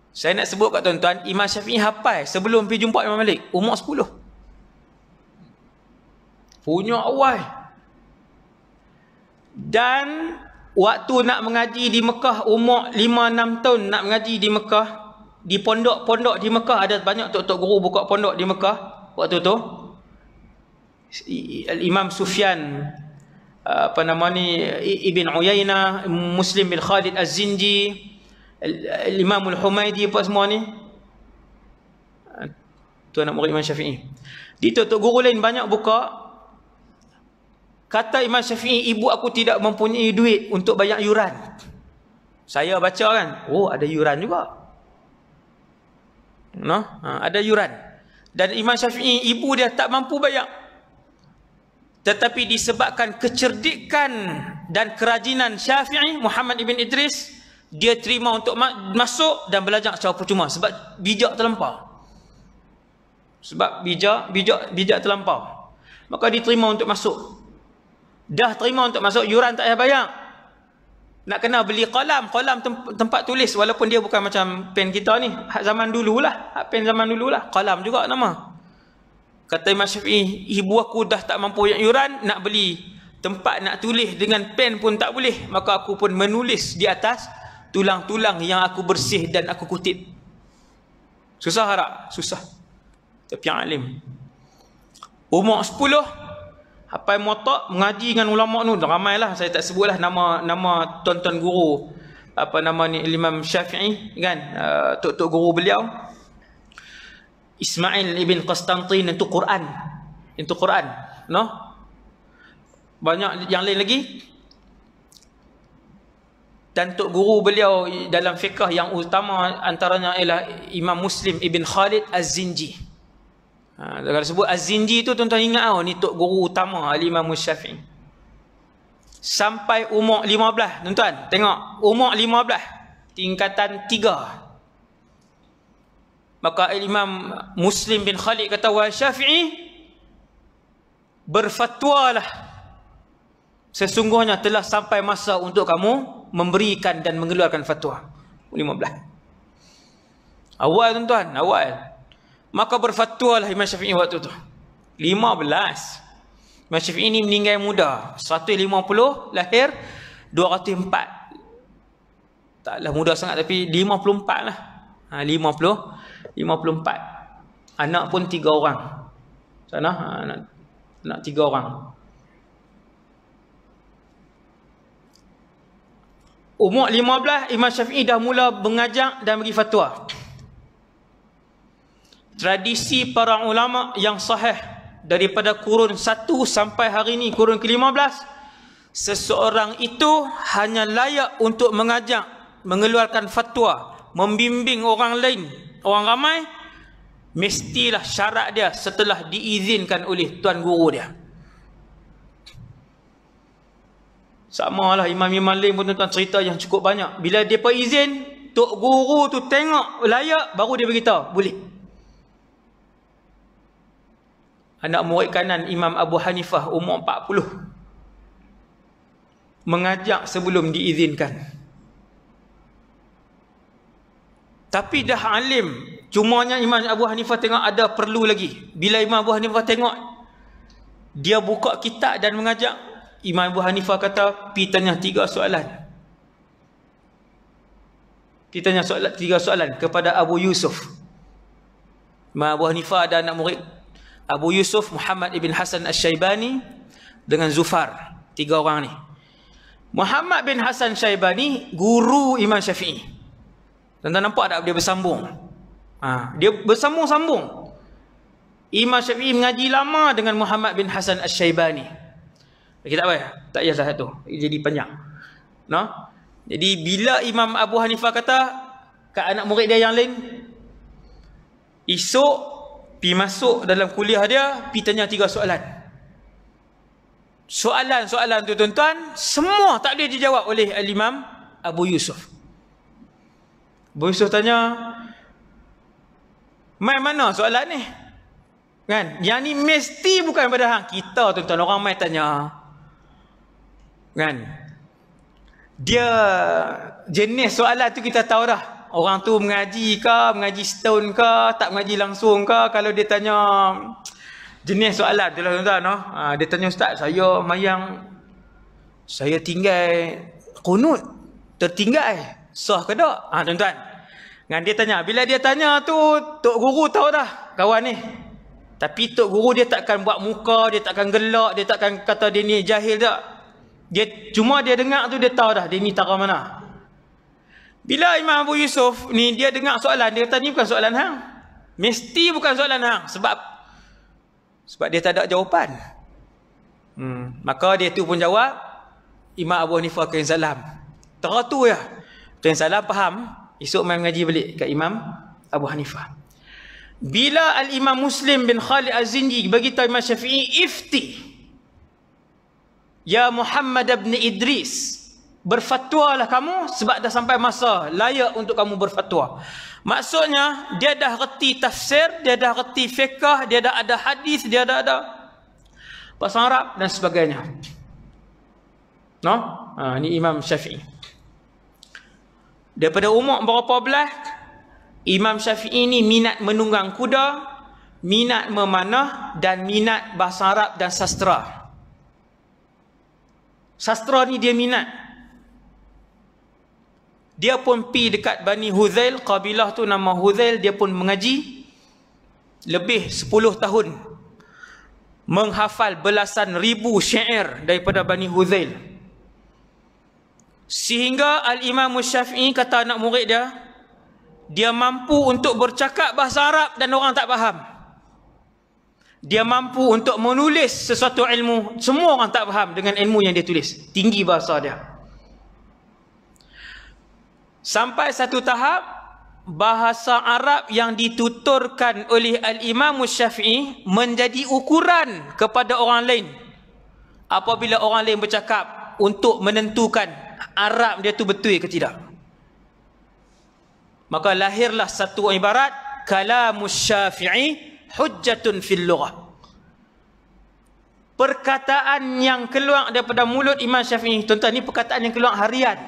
Saya nak sebut kat tuan-tuan, Imam Syafi'i hafal sebelum pergi jumpa Imam Malik, umur 10. Punya awal. Dan waktu nak mengaji di Mekah, umur 5-6 tahun nak mengaji di Mekah, di pondok-pondok di Mekah, ada banyak tok-tok guru buka pondok di Mekah waktu tu. Imam Sufyan, Ibn Uyainah, Muslim bin Khalid Az-Zinji, Imam Al-Humaydi, apa semua ni, tu anak murid Imam Syafi'i. Di tok-tok guru lain banyak buka. Kata Imam Syafi'i, ibu aku tidak mempunyai duit untuk bayar yuran. Saya baca kan, oh ada yuran juga. Ada yuran. Dan Imam Syafi'i, ibu dia tak mampu bayar. Tetapi disebabkan kecerdikan dan kerajinan Syafi'i, Muhammad ibn Idris, dia terima untuk masuk dan belajar secara percuma. Sebab bijak terlampau. Bijak terlampau. Maka diterima untuk masuk. Dah terima untuk masuk, yuran tak payah bayar. Nak kena beli qalam tempat tulis, walaupun dia bukan macam pen kita ni, zaman dululah, pen zaman dululah, qalam juga nama. Kata Imam Syafi'i, ibu aku dah tak mampu bayar yuran, nak beli tempat nak tulis dengan pen pun tak boleh, maka aku pun menulis di atas tulang-tulang yang aku bersih dan aku kutip. Susah tak? Susah. Tapi alim. Umur 10 hafal Muwatta, mengaji dengan ulama tu ramailah. Saya tak sebutlah nama tuan-tuan guru Imam Syafi'i kan, tok-tok guru beliau. Ismail ibn Qastantin, itu Quran. Banyak yang lain lagi. dan tok guru beliau dalam fiqh yang utama antaranya ialah Imam Muslim Ibn Khalid Az-Zinji. Kalau sebut Az-Zinji tu tuan-tuan ingat ni tok guru utama Al-Imam Syafi'i. Sampai umur 15, tuan-tuan tengok, umur 15, tingkatan 3. Maka Imam Muslim bin Khalid kata, wa Syafi'i, berfatwalah, sesungguhnya telah sampai masa untuk kamu memberikan dan mengeluarkan fatwa. 15. Awal tuan-tuan, awal. Maka berfatwalah Imam Syafi'i waktu tu. 15. Imam Syafi'i ini meninggal muda. 150, lahir 204. Taklah muda sangat, tapi 54 lah. 54. Anak pun 3 orang. Sana anak 3 orang. Umur 15, Imam Syafi'i dah mula mengajar dan beri fatwa. Tradisi para ulama yang sahih daripada kurun 1 sampai hari ini, kurun ke-15, seseorang itu hanya layak untuk mengajar, mengeluarkan fatwa, membimbing orang lain, orang ramai, mestilah syarat dia setelah diizinkan oleh tuan guru dia. Sama lah imam-imam lain pun tuan-tuan cerita yang cukup banyak. Bila dia izin, tok guru tu tengok layak, baru dia beritahu, boleh. Anak murid kanan Imam Abu Hanifah umur 40. Mengajak sebelum diizinkan. Tapi dah alim. Cumanya Imam Abu Hanifah tengok ada perlu lagi. Bila Imam Abu Hanifah tengok, dia buka kitab dan mengajak, Imam Abu Hanifah kata, pi tanya 3 soalan. Pi tanya 3 soalan kepada Abu Yusuf. Imam Abu Hanifah ada anak murid, Abu Yusuf, Muhammad ibn Hasan Asy-Syaibani dengan Zufar. 3 orang ni. Muhammad bin Hasan Syaibani guru Imam Syafi'i. Tuan-tuan nampak tak dia bersambung? Dia bersambung-sambung. Imam Syafi'i mengaji lama dengan Muhammad bin Hasan Asy-Syaibani. Kita tak payah, tak payah satu, jadi panjang. No? Jadi bila Imam Abu Hanifah kata kat anak murid dia yang lain, esok pi masuk dalam kuliah dia, pi tanya 3 soalan. Soalan-soalan tu tuan-tuan, semua tak boleh dijawab oleh Al-Imam Abu Yusuf. Abu Yusuf tanya, mai mana soalan ni? Kan? Yang ni mesti bukan pada hang kita tuan-tuan, orang mai tanya. Kan? Dia jenis soalan tu kita tahu dah. Orang tu mengaji ke, mengaji setahun ke, tak mengaji langsung ke. Kalau dia tanya jenis soalan tu lah tuan-tuan, no? Dia tanya, ustaz, saya mayang, saya tinggal kunut, tertinggal, sah ke tak? Tuan-tuan, kan dia tanya. Bila dia tanya tu, tok guru tahu dah kawan ni. Tapi tok guru dia takkan buat muka, dia takkan gelak, dia takkan kata dia ni jahil tak. Dia cuma dia dengar tu, dia tahu dah dia ni tara mana. Bila Imam Abu Yusuf ni dia dengar soalan, dia kata ni bukan soalan hang. Mesti bukan soalan hang, sebab dia tak ada jawapan. Maka dia tu pun jawab, Imam Abu Hanifah kain salam. Teratu ya. Kain salam faham, esok main mengaji balik kat Imam Abu Hanifah. Bila Al-Imam Muslim bin Khalid Az-Zinji bagi tahu Imam Syafi'i, ifti ya Muhammad bin Idris, berfatwalah kamu sebab dah sampai masa layak untuk kamu berfatwa. Maksudnya dia dah reti tafsir, dia dah reti fiqh, dia dah ada hadis, dia dah ada bahasa Arab dan sebagainya. No? Ni Imam Syafi'i. Daripada umur berapa belas, Imam Syafi'i ni minat menunggang kuda, minat memanah dan minat bahasa Arab dan sastra. Sastra ni dia minat. Dia pun pi dekat Bani Huzail, kabilah tu nama Huzail, dia pun mengaji lebih 10 tahun. Menghafal belasan ribu syair daripada Bani Huzail. Sehingga Al-Imam Syafi'i kata anak murid dia mampu untuk bercakap bahasa Arab dan orang tak faham. Dia mampu untuk menulis sesuatu ilmu, semua orang tak faham dengan ilmu yang dia tulis. Tinggi bahasa dia. Sampai satu tahap bahasa Arab yang dituturkan oleh Al-Imam Syafi'i menjadi ukuran kepada orang lain. Apabila orang lain bercakap untuk menentukan Arab dia tu betul ke tidak. Maka lahirlah satu ibarat kalamus Syafi'i hujjatun fil lughah. Perkataan yang keluar daripada mulut Imam Syafi'i, tuan-tuan, ni perkataan yang keluar harian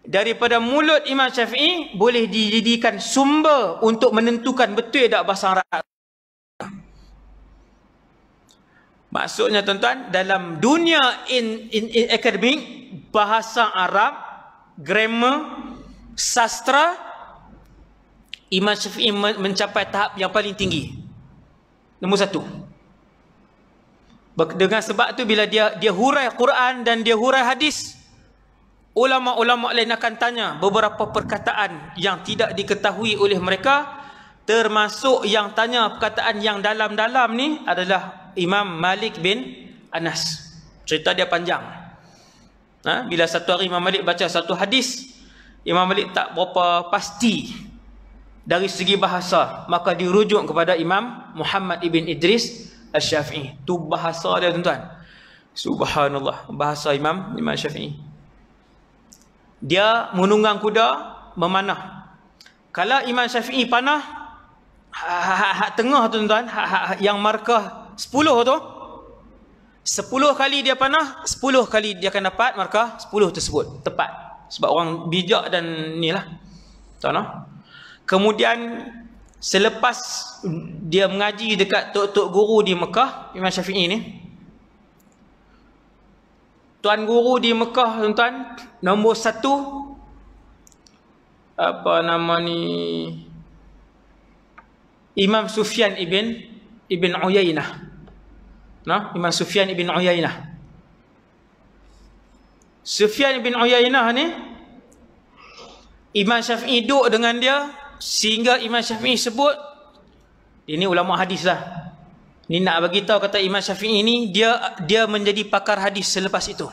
daripada mulut Imam Syafi'i boleh dijadikan sumber untuk menentukan betul tak bahasa Arab. Maksudnya tuan-tuan, dalam dunia in akademik, bahasa Arab, grammar, sastra, Imam Syafi'i mencapai tahap yang paling tinggi. Nombor satu. Dengan sebab tu bila dia hurai Quran dan dia hurai hadis, ulama-ulama lain akan tanya beberapa perkataan yang tidak diketahui oleh mereka, termasuk yang tanya perkataan yang dalam-dalam ni adalah Imam Malik bin Anas. Cerita dia panjang. Bila satu hari Imam Malik baca satu hadis, Imam Malik tak berapa pasti dari segi bahasa, maka dirujuk kepada Imam Muhammad ibn Idris Al-Syafi'i. Tu bahasa dia, tuan-tuan. Subhanallah, bahasa Imam Syafi'i. Dia menunggang kuda, memanah. Kalau Imam Syafi'i panah, hak tengah, tuan-tuan, yang markah 10 tu, 10 kali dia panah, 10 kali dia akan dapat markah 10 tersebut. Tepat. Sebab orang bijak dan ni lah. Tahu tak? Kemudian selepas dia mengaji dekat tok-tok guru di Mekah, Imam Syafi'i ni, tuan guru di Mekah, tuan-tuan, nombor satu, apa nama ni, Imam Sufyan ibn Uyainah. Imam Sufyan ibn Uyainah. Sufyan ibn Uyainah ni, Imam Syafi'i duduk dengan dia, sehingga Imam Syafi'i sebut, ini ulama hadis lah, ni nak bagi tahu kata Imam Syafi'i ni dia menjadi pakar hadis selepas itu.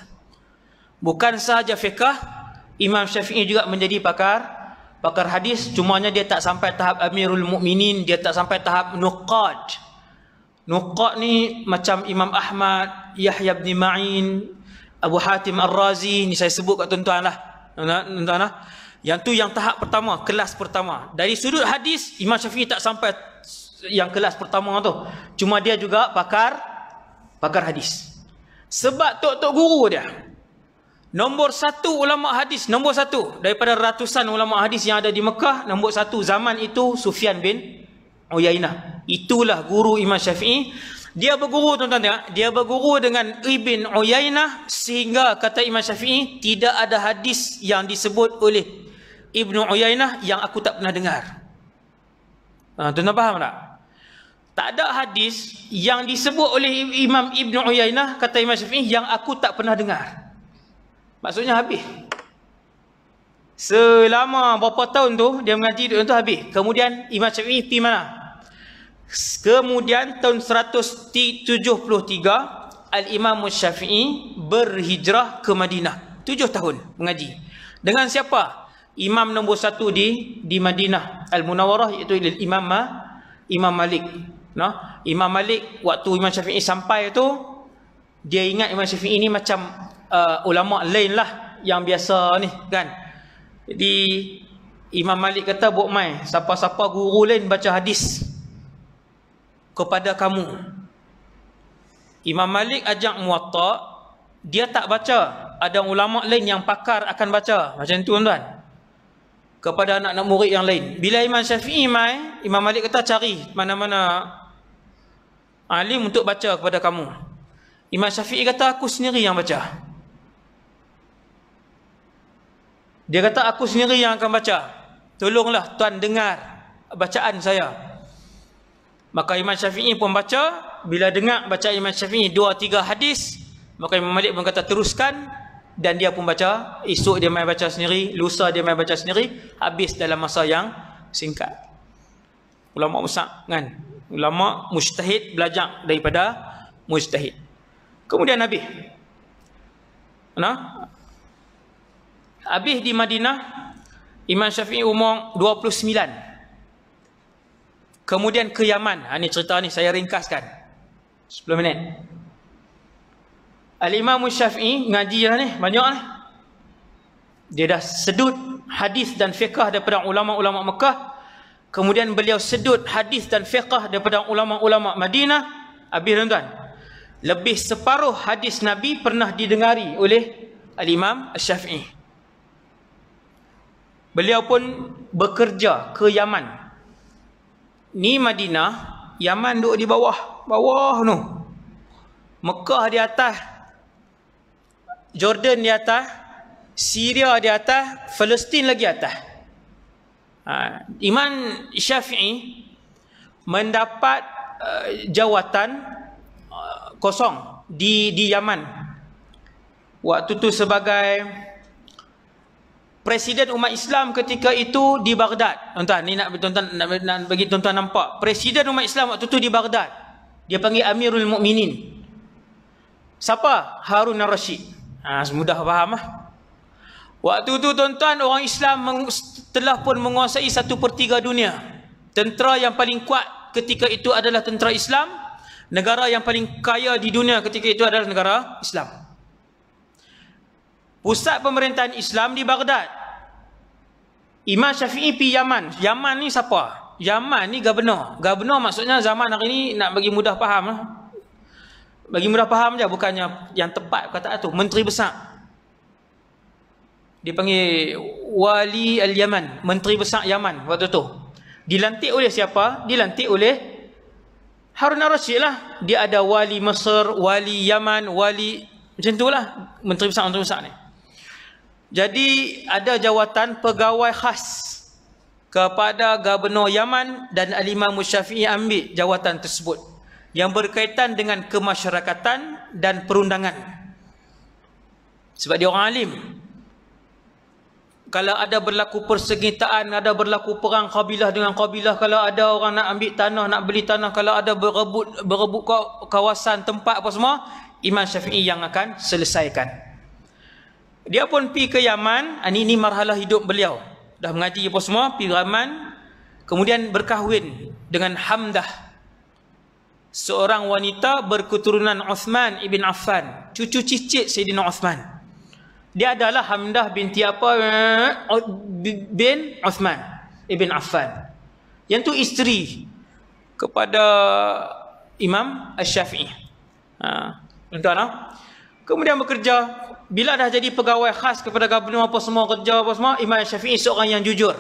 Bukan sahaja fiqh, Imam Syafi'i juga menjadi pakar hadis, cumanya dia tak sampai tahap Amirul Mukminin, dia tak sampai tahap nuqad. Nuqad ni macam Imam Ahmad, Yahya bin Ma'in, Abu Hatim Ar-Razi, ni saya sebut kat tuan-tuan lah. Tuan-tuan lah. Yang tu yang tahap pertama, kelas pertama. Dari sudut hadis, Imam Syafi'i tak sampai yang kelas pertama tu. Cuma dia juga pakar hadis. Sebab tok-tok guru dia, nombor satu ulama hadis, nombor satu daripada ratusan ulama hadis yang ada di Mekah, nombor satu zaman itu Sufyan bin Uyainah. Itulah guru Imam Syafi'i. Dia berguru, tuan-tuan tengok, dia berguru dengan Ibn Uyainah, sehingga kata Imam Syafi'i, tidak ada hadis yang disebut oleh Ibn Uyainah yang aku tak pernah dengar. Tuan-tuan faham tak? Tak ada hadis yang disebut oleh Imam Ibn Uyainah, kata Imam Syafi'i, yang aku tak pernah dengar. Maksudnya habis. Selama berapa tahun tu dia mengaji tu habis. Kemudian Imam Syafi'i pergi mana? Kemudian tahun 173 Al-Imam Syafi'i berhijrah ke Madinah. 7 tahun mengaji. Dengan siapa? Imam nombor satu di Madinah Al-Munawwarah, iaitu Imam Malik. Imam Malik, waktu Imam Syafi'i sampai tu, dia ingat Imam Syafi'i ni macam ulama lain lah yang biasa ni kan. Jadi Imam Malik kata, "Bok mai, siapa-siapa guru lain baca hadis kepada kamu." Imam Malik ajak Muwatta, dia tak baca. Ada ulama lain yang pakar akan baca. Macam tu, tuan-tuan. Kepada anak-anak murid yang lain. Bila Imam Syafi'i mai, Imam Malik kata, "Cari mana-mana alim untuk baca kepada kamu." Imam Syafi'i kata, "Aku sendiri yang baca." Dia kata, "Aku sendiri yang akan baca. Tolonglah tuan dengar bacaan saya." Maka Imam Syafi'i pun baca. Bila dengar bacaan Imam Syafi'i 2-3 hadis, maka Imam Malik pun kata, "Teruskan." Dan dia pun baca. Esok dia main baca sendiri, lusa dia main baca sendiri. Habis dalam masa yang singkat. Ulama besar kan, ulama mujtahid, belajar daripada mujtahid. Kemudian habis. Habis di Madinah, Imam Syafi'i umur 29. Kemudian ke Yaman. Ini cerita ni saya ringkaskan 10 minit. Al-Imam Syafi'i ngaji lah ni, banyak lah. Dia dah sedut hadis dan fiqh daripada ulama-ulama Mekah. Kemudian beliau sedut hadis dan fiqh daripada ulama-ulama Madinah. Habis tuan-tuan, lebih separuh hadis Nabi pernah didengari oleh Al-Imam Syafi'i. Beliau pun bekerja ke Yaman. Ni Madinah, Yaman duduk di bawah tu. Mekah di atas, Jordan di atas, Syria di atas, Palestin lagi atas. Imam Syafi'i mendapat jawatan kosong di Yaman. Waktu tu sebagai Presiden umat Islam ketika itu di Baghdad. Tuan-tuan, ni nak bagi tuan-tuan nampak. Presiden umat Islam waktu tu di Baghdad. Dia panggil Amirul Mukminin. Siapa? Harun al-Rashid. Semudah faham lah. Waktu tu tuan-tuan, orang Islam telah pun menguasai 1/3 dunia. Tentera yang paling kuat ketika itu adalah tentera Islam. Negara yang paling kaya di dunia ketika itu adalah negara Islam. Pusat pemerintahan Islam di Baghdad. Imam Syafi'i pergi Yaman. Yaman ni siapa? Yaman ni gubernur. Gubernur maksudnya zaman hari ni nak bagi mudah faham lah. Bagi mudah faham je, bukannya yang tepat kata tu. Menteri besar. Dia panggil Wali Al-Yaman. Menteri besar Yaman waktu tu. Dilantik oleh siapa? Dilantik oleh Harun al-Rashid lah. Dia ada Wali Mesir, Wali Yaman, Wali... Macam tu lah. Menteri besar ni. Jadi ada jawatan pegawai khas kepada Gubernur Yaman, dan Al-Imam Syafi'i ambil jawatan tersebut yang berkaitan dengan kemasyarakatan dan perundangan. Sebab dia orang alim. Kalau ada berlaku persengitaan, ada berlaku perang kabilah dengan kabilah, kalau ada orang nak ambil tanah, nak beli tanah, kalau ada berebut kawasan tempat apa semua, Imam Syafi'i yang akan selesaikan. Dia pun pergi ke Yaman. Ini marhalah hidup beliau. Dah mengaji apa semua, pergi Yaman. Kemudian berkahwin dengan Hamdah, seorang wanita berketurunan Uthman ibn Affan, cucu cicit Sayyidina Uthman. Dia adalah Hamdah binti apa? Bin Uthman ibn Affan. Yang tu isteri kepada Imam Syafi'i. Tuan-tuan, kemudian bekerja. Bila dah jadi pegawai khas kepada gubernur apa semua, kerja apa semua, Imam Syafi'i seorang yang jujur.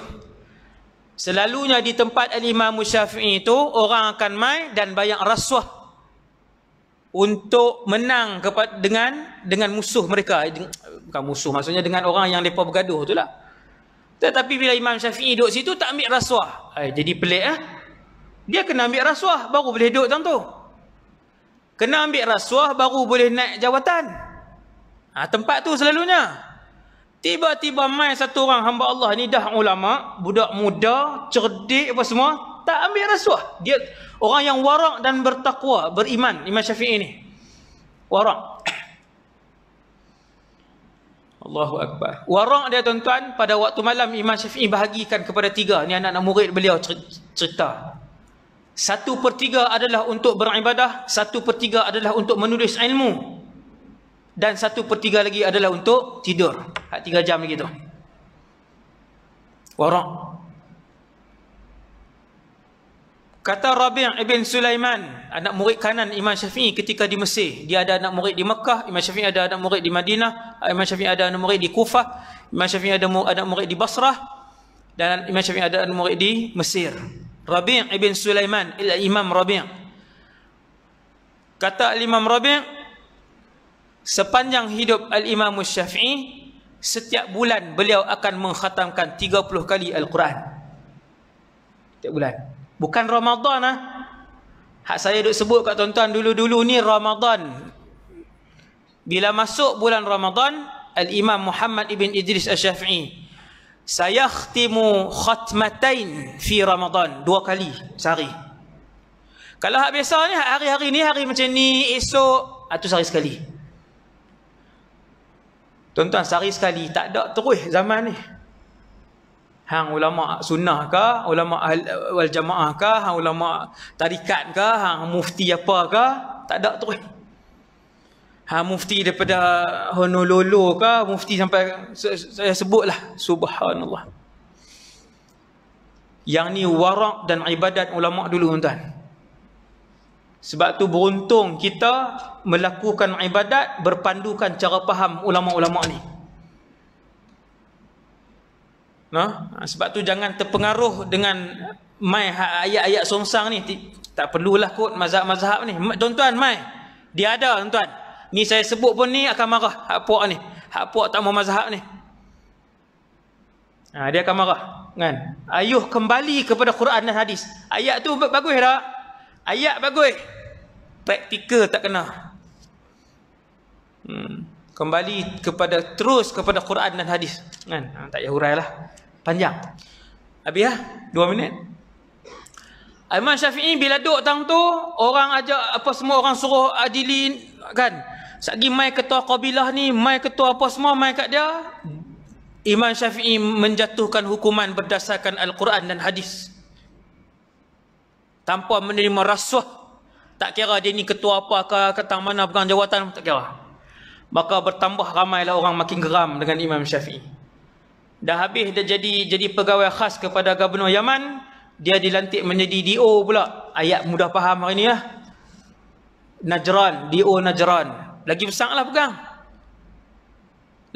Selalunya di tempat Al-Imam Syafi'i itu, orang akan mai dan bayar rasuah untuk menang dengan musuh mereka. Bukan musuh, maksudnya dengan orang yang mereka bergaduh tu lah. Tetapi bila Imam Syafi'i duduk situ, tak ambil rasuah. Jadi pelik lah. Dia kena ambil rasuah, baru boleh duduk macam tu. Kena ambil rasuah, baru boleh naik jawatan. Tempat tu selalunya. Tiba-tiba mai satu orang hamba Allah ni, dah ulama, budak muda, cerdik apa semua, tak ambil rasuah. Dia orang yang warak dan bertakwa, beriman, Imam Syafi'i ni. Warak. Allahu Akbar. Warak dia tuan-tuan, pada waktu malam Imam Syafi'i bahagikan kepada 3. Ni anak-anak murid beliau cerita. 1/3 adalah untuk beribadah, 1/3 adalah untuk menulis ilmu, dan 1/3 lagi adalah untuk tidur. 3 jam lagi tu. Warak. Kata Rabi' ibn Sulaiman, anak murid kanan Imam Syafi'i ketika di Mesir. Dia ada anak murid di Mekah, Imam Syafi'i ada anak murid di Madinah, Imam Syafi'i ada anak murid di Kufah, Imam Syafi'i ada anak murid di Basrah, dan Imam Syafi'i ada anak murid di Mesir. Rabi' ibn Sulaiman, Imam Rabi'. Kata Imam Rabi', sepanjang hidup Al-Imam Syafi'i, setiap bulan beliau akan mengkhatamkan 30 kali Al-Quran. Setiap bulan. Bukan Ramadan lah. Hak saya duk sebut kat tuan-tuan dulu-dulu ni Ramadan. Bila masuk bulan Ramadan, Al-Imam Muhammad ibn Idris Al-Syafi'i, sayakhtimu khatmatain fi Ramadan. 2 kali sehari. Kalau hak biasa ni, hari-hari ni, hari macam ni, esok, itu sehari sekali. Tuan-tuan, sehari sekali tak ada terus zaman ni. Hang ulama sunnah ke, ulama wal jamaah ke, hang ulama tarikat ke, hang mufti apa ke, tak ada terus. Hang mufti daripada Honolulu ke, mufti sampai saya sebutlah, subhanallah. Yang ni warak dan ibadat ulama dulu, tuan-tuan. Sebab tu beruntung kita melakukan ibadat berpandukan cara faham ulama-ulama ni. Sebab tu jangan terpengaruh dengan mai ayat-ayat songsang ni. Tak perlulah kot mazhab-mazhab ni. Tuan-tuan, mai dia ada, tuan-tuan. Ni saya sebut pun ni akan marah hak puak ni. Hak puak tak mau mazhab ni. Dia akan marah, kan? Ayuh kembali kepada Quran dan hadis. Ayat tu bagus tak? Ayat bagus. Praktikal tak kena. Kembali terus kepada Quran dan hadis, kan? Tak payah hurailah. Panjang. Habis lah 2 minit. Imam Syafi'i bila duduk tang tu, orang ajak apa semua, orang suruh adilin, kan? Sagi mai ketua kabilah ni, mai ketua apa semua, mai kat dia. Imam Syafi'i menjatuhkan hukuman berdasarkan Al-Quran dan hadis. Tanpa menerima rasuah. Tak kira dia ni ketua apa ke, ketang mana pegang jawatan, tak kira. Maka bertambah ramailah orang makin geram dengan Imam Syafi'i. Dah habis dia jadi pegawai khas kepada Gubernur Yaman, dia dilantik menjadi DO pula. Ayat mudah faham hari ni lah. Najran, DO Najran. Lagi besarlah pegang.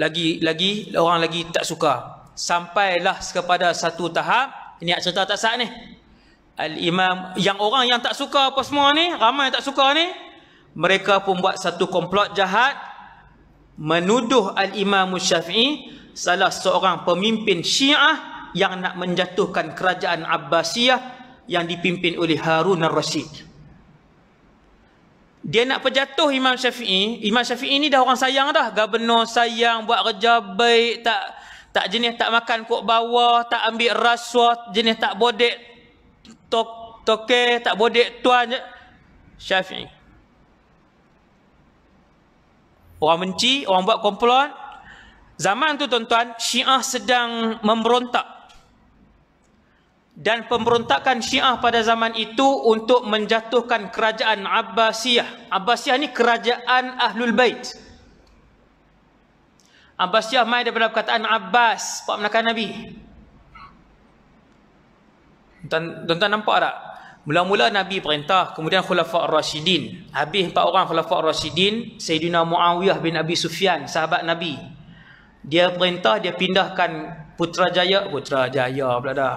Lagi orang lagi tak suka. Sampailah kepada satu tahap, ini cerita tak sah ni. Al-Imam, yang orang yang tak suka apa semua ni, ramai yang tak suka ni, mereka pun buat satu komplot jahat, menuduh Al-Imam Syafi'i salah seorang pemimpin Syiah yang nak menjatuhkan kerajaan Abbasiyah yang dipimpin oleh Harun al-Rashid. Dia nak penjatuh Imam Syafi'i. Imam Syafi'i ni dah orang sayang dah. Gubernur sayang, buat kerja baik, tak jenis tak makan kok bawah, tak ambil rasuah, jenis tak bodek toke, tak bodek tuan. Syafi'i. Orang benci, orang buat komplot. Zaman tu, tuan-tuan, Syiah sedang memberontak. Dan pemberontakan Syiah pada zaman itu untuk menjatuhkan kerajaan Abbasiyah. Abbasiyah ni kerajaan Ahlul Bait. Abbasiyah mai daripada perkataan Abbas, pak menakan Nabi. Tuan-tuan nampak tak? Mula-mula Nabi perintah, kemudian Khulafa' Ar-Rasyidin. Habis 4 orang Khulafa' Ar-Rasyidin, Sayyidina Muawiyah bin Abi Sufyan, sahabat Nabi. Dia perintah, dia pindahkan Putrajaya pula dah.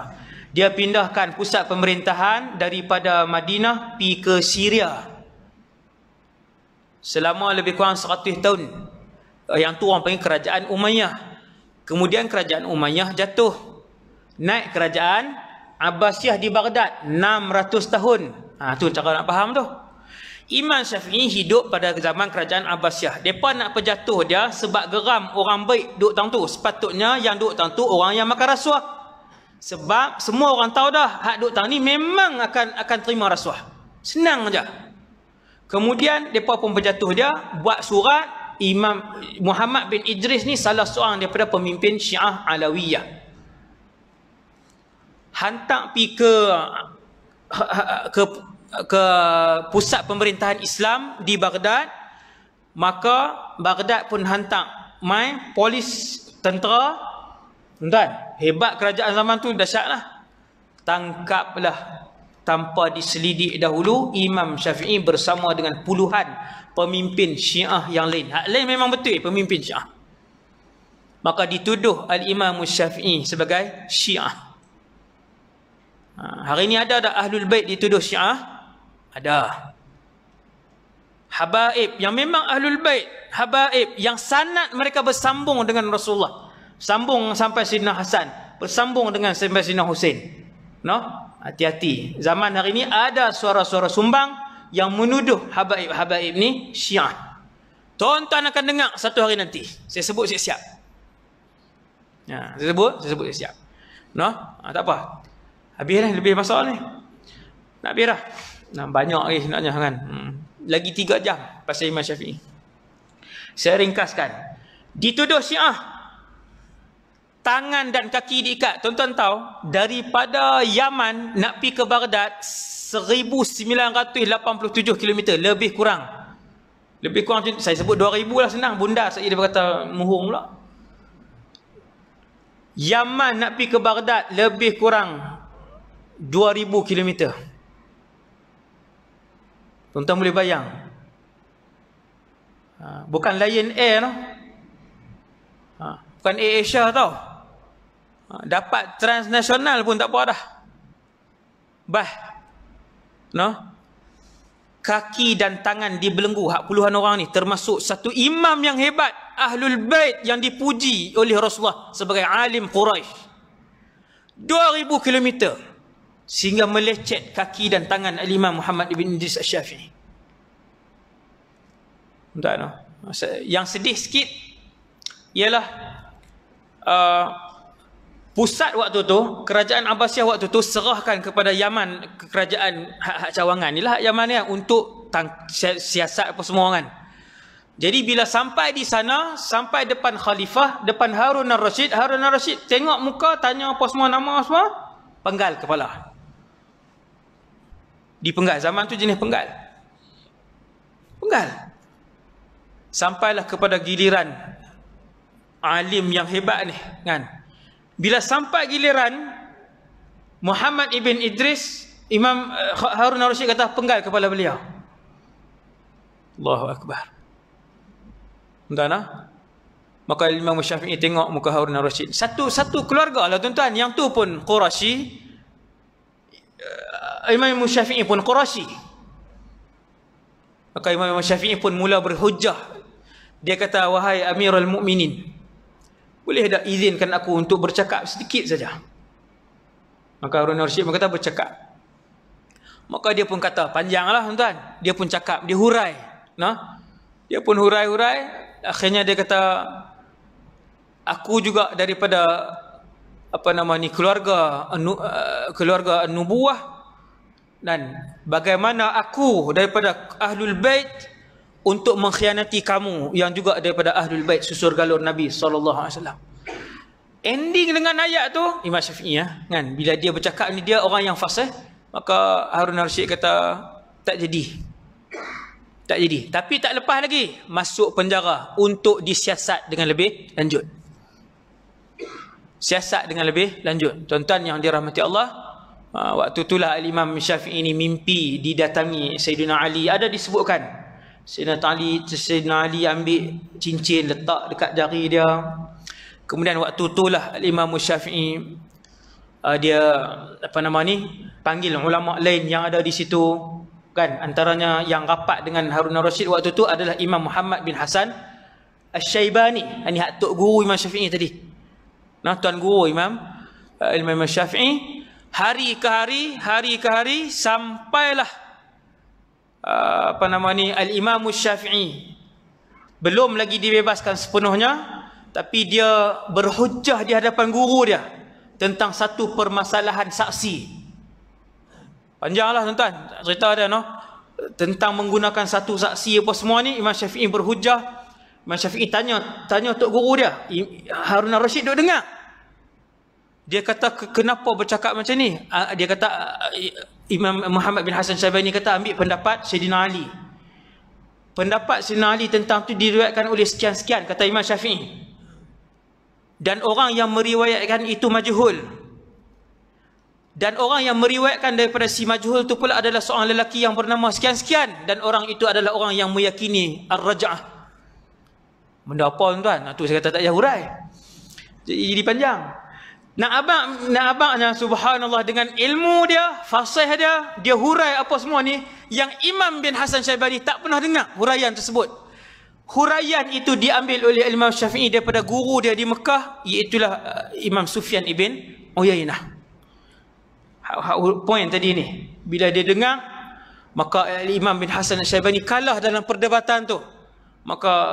Dia pindahkan pusat pemerintahan daripada Madinah pergi ke Syria. Selama lebih kurang 100 tahun. Yang tu orang panggil kerajaan Umayyah. Kemudian kerajaan Umayyah jatuh. Naik kerajaan Abbasiyah di Baghdad 600 tahun. Tu cara nak faham tu. Imam Syafi'i hidup pada zaman kerajaan Abbasiyah. Mereka nak penjatuh dia sebab geram orang baik duduk tang tu. Sepatutnya yang duduk tang tu orang yang makan rasuah. Sebab semua orang tahu dah hak duduk tang ni memang akan terima rasuah. Senang aja. Kemudian mereka pun penjatuh dia, buat surat. Imam Muhammad bin Idris ni salah seorang daripada pemimpin Syiah Alawiyah. Hantar pergi ke pusat pemerintahan Islam di Baghdad. Maka Baghdad pun hantar polis, tentera. Tuan, hebat kerajaan zaman tu, dahsyatlah. Tangkaplah tanpa diselidik dahulu Imam Syafi'i bersama dengan puluhan pemimpin Syiah yang lain. Hak lain memang betul pemimpin Syiah. Maka dituduh Al-Imam Syafi'i sebagai Syiah. Hari ini ada Ahlul Bait dituduh Syiah? Ada. Habaib yang memang Ahlul Bait, habaib yang sanad mereka bersambung dengan Rasulullah. Sambung sampai Sayyidina Hasan, bersambung dengan sampai Sayyidina Husain. Hati-hati. Zaman hari ini ada suara-suara sumbang yang menuduh habaib-habaib ni Syiah. Tuan-tuan akan dengar satu hari nanti. Saya sebut siap-siap. Saya sebut siap-siap. Tak apa. Habis dah, lebih masalah ni. Nak habis dah. Banyak lagi sebenarnya kan. Lagi 3 jam pasal Imam Syafi'i. Saya ringkaskan. Dituduh Syiah tangan dan kaki diikat. Tuan-tuan tahu, daripada Yaman nak pergi ke Baghdad 1987 km, lebih kurang. Lebih kurang, saya sebut 2000 lah, senang. Bunda saya dia berkata muhung pula. Yaman nak pergi ke Baghdad lebih kurang 2000 km. Tuan-tuan boleh bayang. Bukan Lion Air no. Bukan Air Asia tau. Dapat transnasional pun tak apa dah. No? Kaki dan tangan dibelenggu hak puluhan orang ni, termasuk satu imam yang hebat, Ahlul Bait, yang dipuji oleh Rasulullah sebagai alim Quraisy. 2000 km sehingga melecet kaki dan tangan Al-Imam Muhammad ibn Idris Asy-Syafi'i. Entah no. Yang sedih sikit ialah pusat waktu tu, kerajaan Abbasiyah waktu tu serahkan kepada Yaman, kerajaan hak cawangan ni lah, Yaman ni untuk siasat apa semua kan. Jadi bila sampai di sana, sampai depan khalifah, depan Harun al-Rashid, Harun al-Rashid tengok muka, tanya apa semua, nama semua, penggal kepala. Dipenggal, zaman tu jenis penggal. Sampailah kepada giliran alim yang hebat ni kan. Bila sampai giliran Muhammad ibn Idris, Imam Harun al-Rashid kata penggal kepala beliau. Allahu Akbar. Tuan-tuan, maka Imam Syafi'i tengok muka Harun al-Rashid. Satu keluarga lah tuan-tuan, yang tu pun Quraisy. Imam Syafi'i pun Quraisy. Maka Imam Syafi'i pun mula berhujjah. Dia kata, wahai Amirul Mukminin, boleh tak izinkan aku untuk bercakap sedikit saja? Maka Harun al-Rashid berkata, bercakap. Maka dia pun kata, panjanglah tuan-tuan. Dia pun cakap, dia hurai. Nah, dia pun hurai. Akhirnya dia kata, aku juga daripada keluarga nubuwah, dan bagaimana aku daripada Ahlul Bait untuk mengkhianati kamu yang juga daripada Ahlul Bait, susur galur Nabi SAW. Ending dengan ayat tu Imam Syafi'i kan, bila dia bercakap ni, dia orang yang fasih. Maka Harun al-Rashid kata tak jadi. Tapi tak lepas lagi masuk penjara untuk disiasat dengan lebih lanjut. Tuan-tuan yang dirahmati Allah, waktu itulah Imam Syafi'i ini mimpi didatangi Sayyidina Ali. Ada disebutkan Sayyidina Ali ambil cincin letak dekat jari dia. Kemudian waktu itulah Imam Syafi'i dia panggil ulama lain yang ada di situ kan. Antaranya yang rapat dengan Harun al-Rashid waktu itu adalah Imam Muhammad bin Hasan Asy-Syaibani. Ini hak tok guru Imam Syafi'i tadi. Nah, tuan guru Imam Syafi'i. Hari ke hari sampailah Al-Imam Syafi'i belum lagi dibebaskan sepenuhnya, tapi dia berhujjah di hadapan guru dia tentang satu permasalahan saksi. Panjanglah tuan-tuan cerita dia tentang menggunakan satu saksi apa semua ni. Imam Syafi'i berhujjah. Imam Syafi'i tanya tok guru dia, Harun al-Rashid duk dengar. Dia kata, kenapa bercakap macam ni? Dia kata, Imam Muhammad bin Hasan Syaibani kata, ambil pendapat Sayyidina Ali. Pendapat Sayyidina Ali tentang tu diriwayatkan oleh sekian-sekian, kata Imam Syafi'i. Dan orang yang meriwayatkan itu majhul. Dan orang yang meriwayatkan daripada si majhul itu pula adalah seorang lelaki yang bernama sekian-sekian. Dan orang itu adalah orang yang meyakini ar-raj'ah. Benda apa tuan-tuan? Tu saya kata tak payah hurai. Jadi panjang. Nak abangnya subhanallah, dengan ilmu dia, fasih dia hurai apa semua ni yang Imam bin Hasan Syaibani tak pernah dengar huraian tersebut. Huraian itu diambil oleh Imam Syafi'i daripada guru dia di Mekah, iaitulah Imam Sufyan ibn Uyainah. Poin tadi ni, bila dia dengar, maka Imam bin Hasan Syaibani kalah dalam perdebatan tu. Maka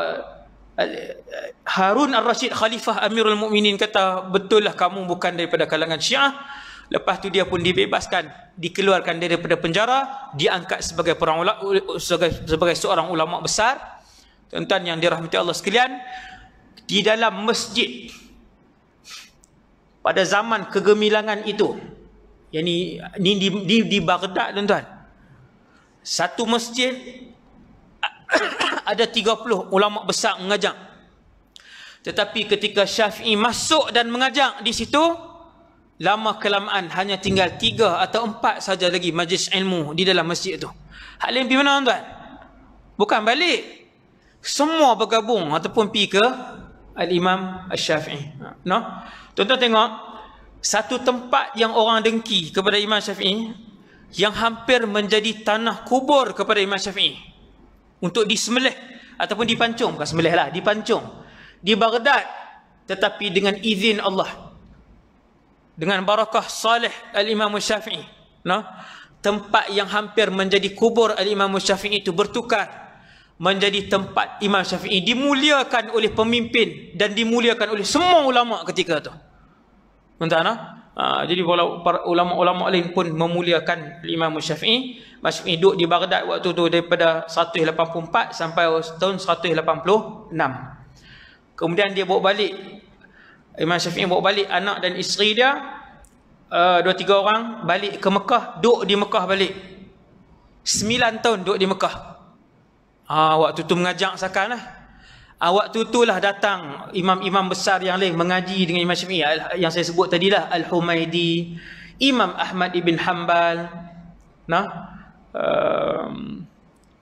Harun al-Rashid, Khalifah Amirul Mukminin, kata, betul lah kamu bukan daripada kalangan Syiah. Lepas tu dia pun dibebaskan, dikeluarkan daripada penjara, diangkat sebagai seorang ulama besar. Tuan-tuan yang dirahmati Allah sekalian, di dalam masjid pada zaman kegemilangan itu. Yang ni di Baghdad, tuan-tuan. Satu masjid ada 30 ulama besar mengajar. Tetapi ketika Syafi'i masuk dan mengajar di situ, lama kelamaan hanya tinggal 3 atau 4 saja lagi majlis ilmu di dalam masjid itu. Hak lain pergi mana, tuan-tuan? Bukan balik. Semua bergabung ataupun pergi ke Al-Imam Al-Syafi'i. No? Tuan-tuan tengok, satu tempat yang orang dengki kepada Imam Syafi'i, yang hampir menjadi tanah kubur kepada Imam Syafi'i untuk disembelih ataupun dipancung, bukan sembelih lah, dipancung di Baghdad, tetapi dengan izin Allah, dengan barakah salih Al-Imam Syafi'i, no? Tempat yang hampir menjadi kubur Al-Imam Syafi'i itu bertukar menjadi tempat Imam Syafi'i dimuliakan oleh pemimpin dan dimuliakan oleh semua ulama ketika itu. Tuan-tuan, jadi para ulama-ulama lain pun memuliakan Imam Syafi'i. Imam Syafi'i duduk di Baghdad waktu tu daripada 184 sampai tahun 186. Kemudian dia bawa balik, Imam Syafi'i bawa balik anak dan isteri dia, 2-3 orang balik ke Mekah, duduk di Mekah balik. 9 tahun duduk di Mekah. Waktu tu mengajar sakan lah. Waktu itulah datang imam-imam besar yang lain mengaji dengan Imam Syafi'i, yang saya sebut tadilah, Al-Humaidi, Imam Ahmad ibn Hanbal,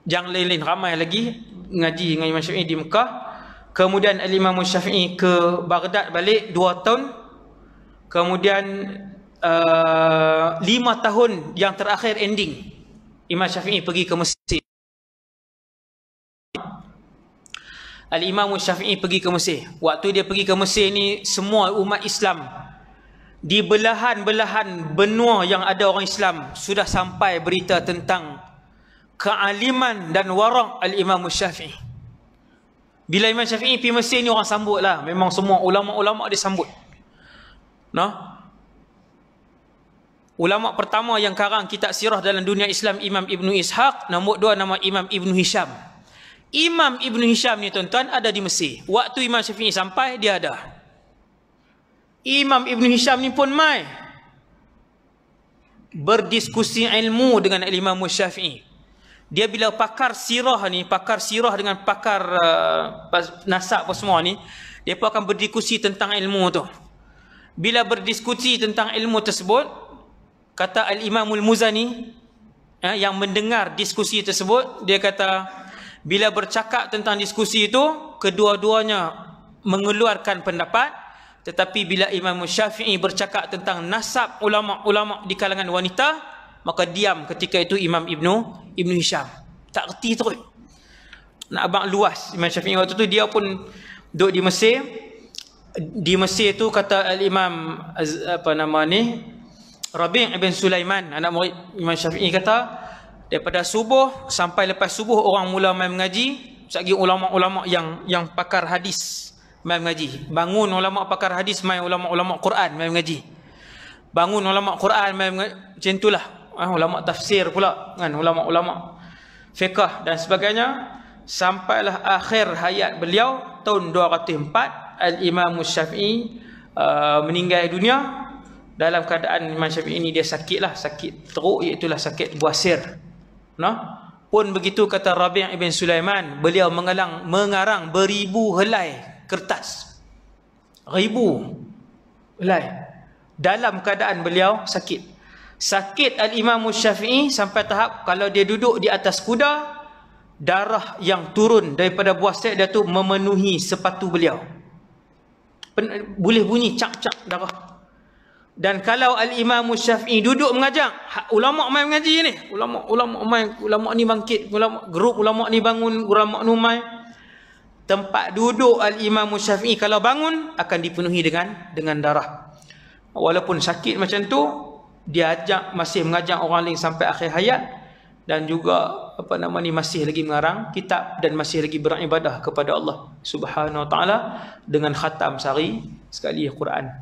yang lain-lain ramai lagi mengaji dengan Imam Syafi'i di Mekah. Kemudian Al-Imam Syafi'i ke Baghdad balik 2 tahun. Kemudian 5 tahun yang terakhir ending, Imam Syafi'i pergi ke Mesir. Al-Imam Syafi'i pergi ke Mesir. Waktu dia pergi ke Mesir ni, semua umat Islam di belahan-belahan benua yang ada orang Islam sudah sampai berita tentang kealiman dan wara' Al-Imam Syafi'i. Bila Imam Syafi'i pergi Mesir ni, orang sambut lah. Memang semua ulama-ulama disambut. Ulama pertama yang karang kitab sirah dalam dunia Islam, Imam Ibn Ishaq. Nombor 2 nama Imam Ibn Hisham. Imam Ibn Hisham ni, tuan-tuan, ada di Mesir. Waktu Imam Syafi'i sampai, dia ada. Imam Ibn Hisham ni pun mai berdiskusi ilmu dengan Imam Syafi'i. Dia bila pakar sirah ni, pakar sirah dengan pakar nasab apa semua ni, dia pun akan berdiskusi tentang ilmu tu. Bila berdiskusi tentang ilmu tersebut, kata Al-Imam Al-Muzani, yang mendengar diskusi tersebut, dia kata, bila bercakap tentang diskusi itu, kedua-duanya mengeluarkan pendapat. Tetapi bila Imam Syafi'i bercakap tentang nasab ulama-ulama di kalangan wanita, maka diam ketika itu Imam Ibn Hisham. Tak erti terus. Nak abang luas Imam Syafi'i waktu tu, dia pun duduk di Mesir. Di Mesir tu kata Al-Imam Rabi' ibn Sulaiman, anak murid Imam Syafi'i, kata daripada subuh sampai lepas subuh orang mula main mengaji. Sekali ulama-ulama yang pakar hadis main mengaji. Bangun ulama pakar hadis, main ulama-ulama Quran main mengaji. Bangun ulama Quran main mengaji. Macam itulah. Ulama tafsir pula kan, ulama-ulama fiqh dan sebagainya. Sampailah akhir hayat beliau tahun 204, Al-Imam Syafi'i meninggal dunia. Dalam keadaan Imam Syafi'i ini dia sakit lah, sakit teruk, iaitulah sakit buasir. Pun begitu kata Rabi' ibn Sulaiman, beliau mengarang beribu helai kertas. Ribu helai. Dalam keadaan beliau sakit. Sakit Al-Imam Syafi'i sampai tahap kalau dia duduk di atas kuda, darah yang turun daripada buasir dia tu memenuhi sepatu beliau. Boleh bunyi cak-cak darah. Dan kalau Al-Imam Syafi'i duduk mengajar, ulama main mengaji ni, ulama ni bangkit, grup ulama ni bangun, ulama ni main. Tempat duduk Al-Imam Syafi'i kalau bangun akan dipenuhi dengan darah. Walaupun sakit macam tu, dia masih mengajar orang lain sampai akhir hayat, dan juga masih lagi mengarang kitab dan masih lagi beribadah kepada Allah Subhanahu wa taala dengan khatam sehari sekali Quran.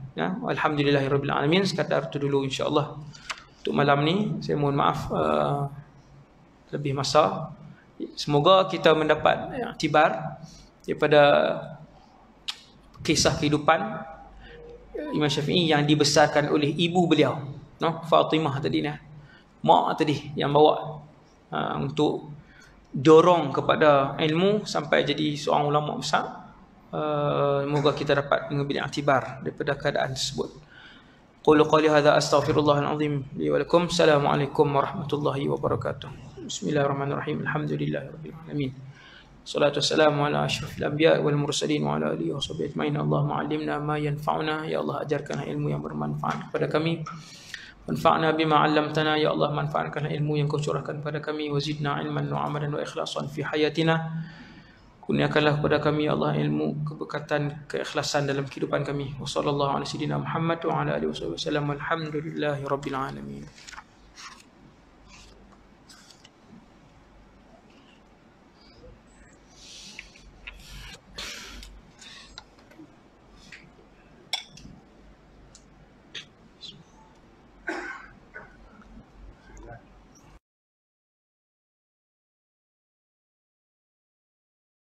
Alhamdulillahirabbil alamin. Sekadar itu dulu insya-Allah untuk malam ni. Saya mohon maaf lebih masa. Semoga kita mendapat iktibar daripada kisah kehidupan Imam Syafi'i yang dibesarkan oleh ibu beliau, Fatimah tadi, mak tadi yang bawa untuk dorong kepada ilmu sampai jadi seorang ulama besar. Semoga kita dapat mengambil iktibar daripada keadaan tersebut. Qulu qali hadza astaghfirullahal azim li wa lakum. Assalamualaikum warahmatullahi wabarakatuh. Bismillahirrahmanirrahim. Alhamdulillahirabbil alamin. Salatu wassalamu ala asyrafil anbiya wal mursalin wa ala alihi washabbihi ajmain. Allahumma 'allimna ma yanfa'una. Ya Allah, ajarkanlah ilmu yang bermanfaat kepada kami. Manfa'na bima 'allamtana. Ya Allah, manfaatkanlah ilmu yang Kau curahkan kepada kami. Wazidna ilman wa 'amalan wa ikhlasan fi hayatina. Kurniakanlah kepada kami ya Allah ilmu, keberkatan, keikhlasan dalam kehidupan kami. Wassallallahu ala sayyidina Muhammad wa ala alihi wasallam. Alhamdulillahirabbil alamin.